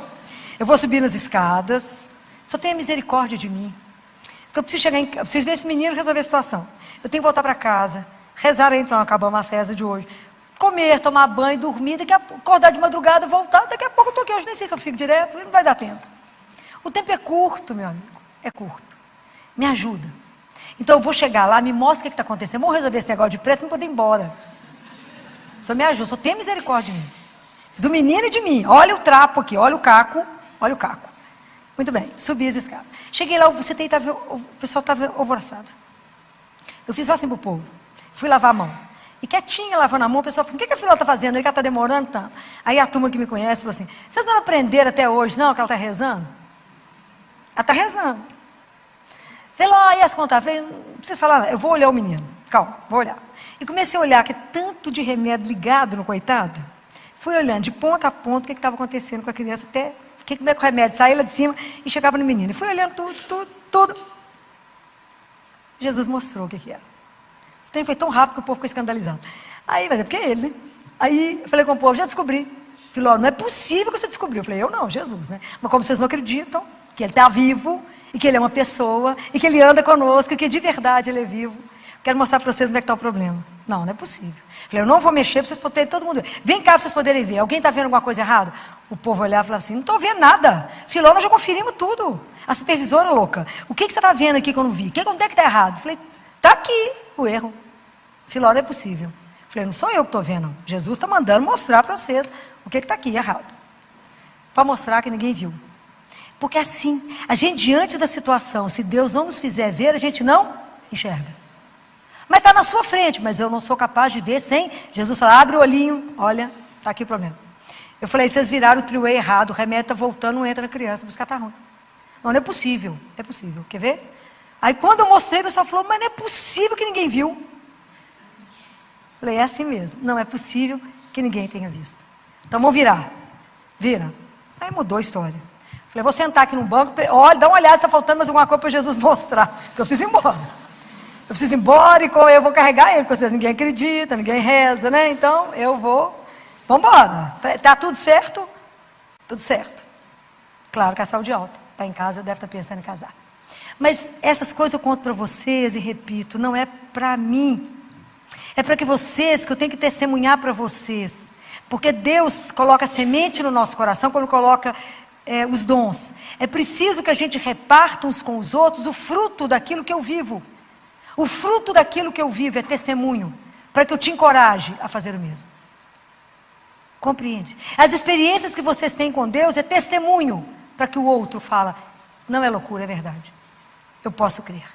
Eu vou subir nas escadas, só tenha misericórdia de mim. Porque eu preciso eu preciso ver esse menino resolver a situação. Eu tenho que voltar para casa, rezar aí para não acabar uma reza de hoje. Comer, tomar banho, dormir, daqui a pouco, acordar de madrugada, voltar, daqui a pouco eu estou aqui, hoje nem sei se eu fico direto, não vai dar tempo. O tempo é curto, meu amigo, é curto. Me ajuda. Então eu vou chegar lá, me mostra o que está acontecendo. Vamos resolver esse negócio de preto, não poder ir embora. Só me ajuda, só tenha misericórdia de mim. Do menino e de mim. Olha o trapo aqui, olha o caco, olha o caco. Muito bem, subi as escadas. Cheguei lá, o pessoal estava alvoroçado. Eu fiz só assim pro povo. Fui lavar a mão. E quietinha, lavando a mão, o pessoal falou assim, o que a filha está fazendo? Ele está demorando tanto. Aí a turma que me conhece falou assim, vocês não aprenderam até hoje, não, que ela está rezando? Ela está rezando. Falei lá, e as contas? Falei, não precisa falar nada, eu vou olhar o menino. Calma, vou olhar. E comecei a olhar, que tanto de remédio ligado no coitado. Fui olhando de ponta a ponta o que estava acontecendo com a criança, até como é que o remédio saía lá de cima e chegava no menino. E fui olhando tudo. Jesus mostrou o que era. O trem foi tão rápido que o povo ficou escandalizado. Aí, mas é porque é ele, né? Aí eu falei com o povo, já descobri. Falei, ó, não é possível que você descobriu. Eu falei, eu não, Jesus, né? Mas como vocês não acreditam que ele está vivo, e que ele é uma pessoa, e que ele anda conosco, e que de verdade ele é vivo, quero mostrar para vocês onde é que está o problema. Não é possível. Falei, eu não vou mexer para vocês poderem, todo mundo ver. Vem cá para vocês poderem ver. Alguém está vendo alguma coisa errada? O povo olhava e falava assim, não estou vendo nada. Filó, nós já conferimos tudo. A supervisora louca, o que você está vendo aqui que eu não vi? Onde é que está errado? Falei, está aqui o erro. Filó, não é possível. Falei, não sou eu que estou vendo, não. Jesus está mandando mostrar para vocês o que está aqui errado. Para mostrar que ninguém viu. Porque assim, a gente diante da situação, se Deus não nos fizer ver, a gente não enxerga. Mas está na sua frente, mas eu não sou capaz de ver sem Jesus falar, abre o olhinho, olha, está aqui o problema. Eu falei, vocês viraram o trio errado, o remédio está voltando, não entra na criança, buscar está ruim. Não é possível, quer ver? Aí quando eu mostrei, o pessoal falou, mas não é possível que ninguém viu. Falei, é assim mesmo, não é possível que ninguém tenha visto. Então vamos virar, vira. Aí mudou a história. Falei, vou sentar aqui no banco, olha, dá uma olhada, está faltando mais alguma coisa para Jesus mostrar, porque eu preciso ir embora. Eu preciso ir embora e como eu vou carregar ele, porque vocês ninguém acredita, ninguém reza, né? Então eu vou, vamos embora. Está tudo certo? Tudo certo. Claro que a saúde alta, está em casa, deve estar pensando em casar. Mas essas coisas eu conto para vocês e repito, não é para mim. É para que vocês, que eu tenho que testemunhar para vocês. Porque Deus coloca semente no nosso coração quando coloca os dons. É preciso que a gente reparta uns com os outros o fruto daquilo que eu vivo. O fruto daquilo que eu vivo é testemunho, para que eu te encoraje a fazer o mesmo. Compreende? As experiências que vocês têm com Deus é testemunho, para que o outro fala, não é loucura, é verdade. Eu posso crer.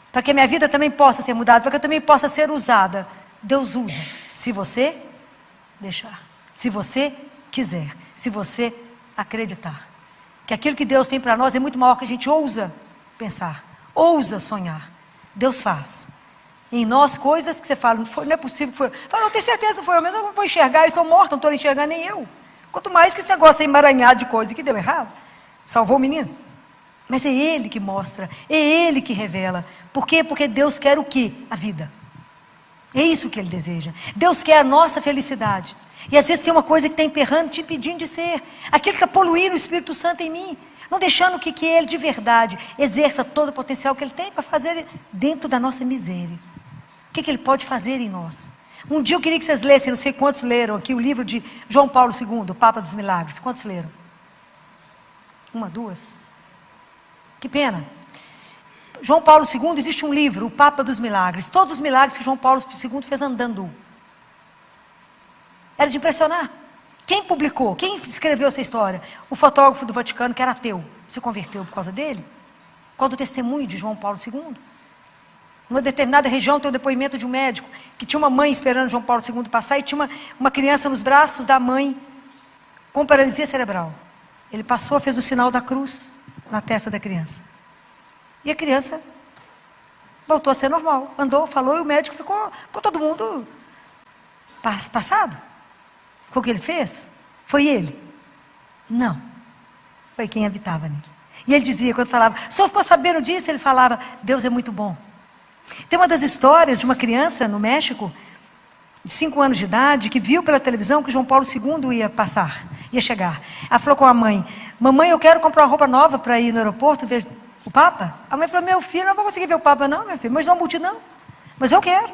Para que a minha vida também possa ser mudada, para que eu também possa ser usada. Deus usa, se você deixar, se você quiser, se você acreditar. Que aquilo que Deus tem para nós é muito maior que a gente ousa pensar, ousa sonhar. Deus faz. Em nós coisas que você fala, não é possível que foi. Fala, não tenho certeza que não foi eu mesmo, eu não vou enxergar, estou morta, não estou enxergando nem eu. Quanto mais que esse negócio é emaranhado de coisa que deu errado. Salvou o menino. Mas é Ele que mostra, é Ele que revela. Por quê? Porque Deus quer o quê? A vida. É isso que Ele deseja. Deus quer a nossa felicidade. E às vezes tem uma coisa que está emperrando, te impedindo de ser. Aquilo que está poluindo o Espírito Santo em mim. Não deixando que Ele de verdade exerça todo o potencial que Ele tem para fazer dentro da nossa miséria. O que Ele pode fazer em nós? Um dia eu queria que vocês lessem, não sei quantos leram aqui, o livro de João Paulo II, o Papa dos Milagres. Quantos leram? Uma, duas? Que pena. João Paulo II, existe um livro, o Papa dos Milagres. Todos os milagres que João Paulo II fez andando. Era de impressionar. Quem publicou? Quem escreveu essa história? O fotógrafo do Vaticano, que era ateu, se converteu por causa dele? Qual do testemunho de João Paulo II? Numa determinada região tem o depoimento de um médico, que tinha uma mãe esperando João Paulo II passar, e tinha uma criança nos braços da mãe, com paralisia cerebral. Ele passou, fez o sinal da cruz na testa da criança. E a criança voltou a ser normal. Andou, falou, e o médico ficou com todo mundo passado. Foi o que ele fez? Foi ele? Não. Foi quem habitava nele. E ele dizia, quando falava, o senhor ficou sabendo disso? Ele falava, Deus é muito bom. Tem uma das histórias de uma criança no México, de 5 anos de idade, que viu pela televisão que João Paulo II ia chegar. Ela falou com a mãe, mamãe, eu quero comprar uma roupa nova para ir no aeroporto ver o Papa. A mãe falou, meu filho, eu não vou conseguir ver o Papa não, meu filho, mas não multidão. Mas eu quero.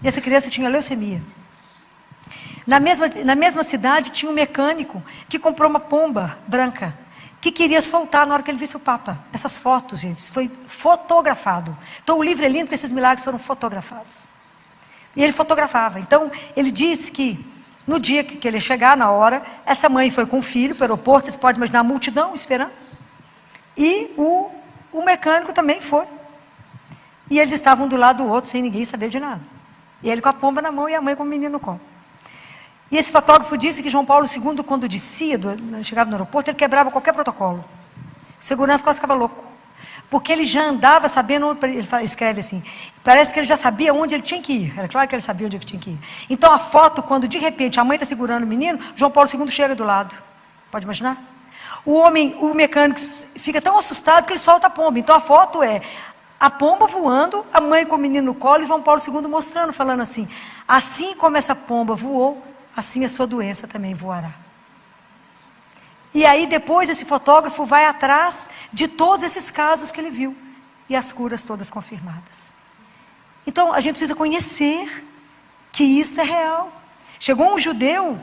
E essa criança tinha leucemia. Na mesma cidade tinha um mecânico que comprou uma pomba branca, que queria soltar na hora que ele visse o Papa. Essas fotos, gente, isso foi fotografado. Então o livro é lindo porque esses milagres foram fotografados. E ele fotografava. Então ele disse que no dia que ele ia chegar, na hora, essa mãe foi com o filho para o aeroporto, vocês podem imaginar a multidão esperando. E o mecânico também foi. E eles estavam do lado do outro sem ninguém saber de nada. E ele com a pomba na mão e a mãe com o menino no colo. E esse fotógrafo disse que João Paulo II, quando descia, chegava no aeroporto, ele quebrava qualquer protocolo. O segurança quase ficava louco. Porque ele já andava sabendo, ele escreve assim, parece que ele já sabia onde ele tinha que ir. Era claro que ele sabia onde ele tinha que ir. Então a foto, quando de repente a mãe está segurando o menino, João Paulo II chega do lado. Pode imaginar? O mecânico fica tão assustado que ele solta a pomba. Então a foto é a pomba voando, a mãe com o menino no colo e João Paulo II mostrando, falando assim, assim como essa pomba voou, assim a sua doença também voará. E aí depois esse fotógrafo vai atrás de todos esses casos que ele viu. E as curas todas confirmadas. Então a gente precisa conhecer que isso é real. Chegou um judeu,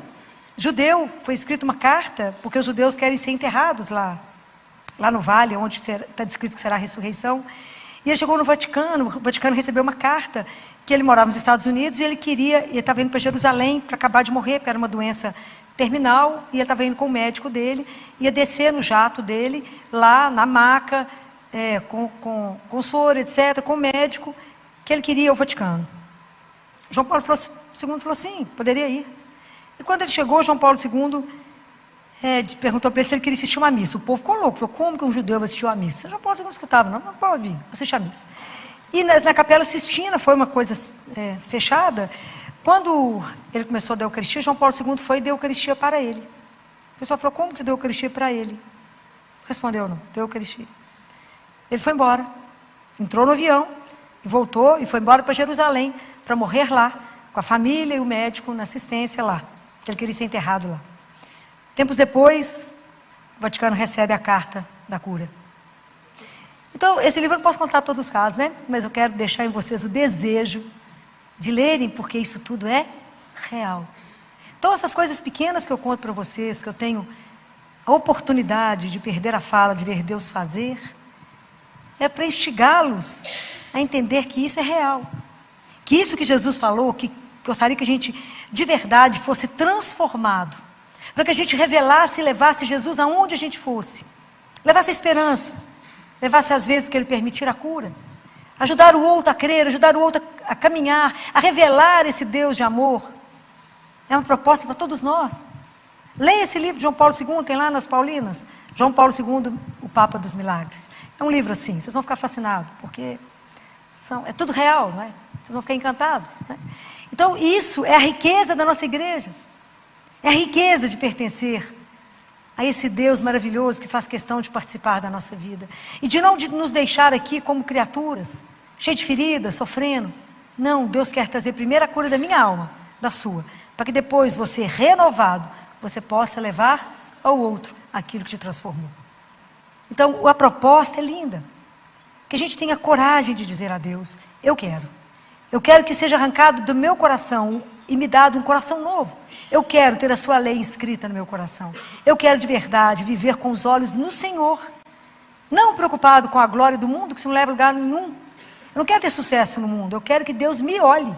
foi escrita uma carta, porque os judeus querem ser enterrados lá no vale, onde está descrito que será a ressurreição. E ele chegou no Vaticano, o Vaticano recebeu uma carta, que ele morava nos Estados Unidos e ele estava indo para Jerusalém para acabar de morrer, porque era uma doença terminal, e ele estava indo com o médico dele, ia descer no jato dele, lá na maca, com soro, etc., com o médico, que ele queria ir ao Vaticano. João Paulo II falou, sim, poderia ir. E quando ele chegou, João Paulo II perguntou para ele se ele queria assistir uma missa. O povo ficou louco, falou, como que um judeu vai assistir uma missa? João Paulo II não escutava, não pode vir, assistir a missa. E na Capela Sistina, foi uma coisa fechada. Quando ele começou a dar Eucaristia, João Paulo II foi e deu Eucaristia para ele. O pessoal falou, como que você deu Eucaristia para ele? Respondeu, não, deu Eucaristia. Ele foi embora, entrou no avião, e voltou, e foi embora para Jerusalém, para morrer lá, com a família e o médico na assistência lá, que ele queria ser enterrado lá. Tempos depois, o Vaticano recebe a carta da cura. Então, esse livro eu não posso contar todos os casos, né? Mas eu quero deixar em vocês o desejo de lerem, porque isso tudo é real. Então, essas coisas pequenas que eu conto para vocês, que eu tenho a oportunidade de perder a fala, de ver Deus fazer, é para instigá-los a entender que isso é real. Que isso que Jesus falou, que gostaria que a gente, de verdade, fosse transformado. Para que a gente revelasse e levasse Jesus aonde a gente fosse. Levasse a esperança. Levasse às vezes que Ele permitir a cura. Ajudar o outro a crer, ajudar o outro a caminhar, a revelar esse Deus de amor. É uma proposta para todos nós. Leia esse livro de João Paulo II, tem lá nas Paulinas. João Paulo II, o Papa dos Milagres. É um livro assim, vocês vão ficar fascinados, porque é tudo real, não é? Vocês vão ficar encantados, né? Então isso é a riqueza da nossa igreja. É a riqueza de pertencer a esse Deus maravilhoso que faz questão de participar da nossa vida. E de não nos deixar aqui como criaturas, cheias de feridas, sofrendo. Não, Deus quer trazer primeiro a cura da minha alma, da sua, para que depois você, renovado, você possa levar ao outro aquilo que te transformou. Então, a proposta é linda. Que a gente tenha coragem de dizer a Deus, eu quero. Eu quero que seja arrancado do meu coração e me dado um coração novo. Eu quero ter a sua lei inscrita no meu coração. Eu quero de verdade viver com os olhos no Senhor. Não preocupado com a glória do mundo, que isso não leva a lugar nenhum. Eu não quero ter sucesso no mundo, eu quero que Deus me olhe.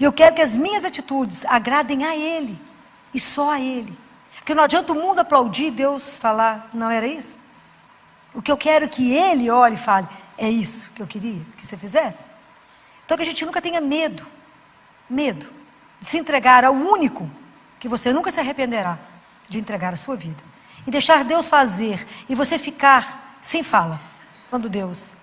E eu quero que as minhas atitudes agradem a Ele. E só a Ele. Porque não adianta o mundo aplaudir, Deus falar, não era isso? O que eu quero é que Ele olhe e fale, é isso que eu queria que você fizesse? Então que a gente nunca tenha medo de se entregar ao único que você nunca se arrependerá de entregar a sua vida. E deixar Deus fazer, e você ficar sem fala, quando Deus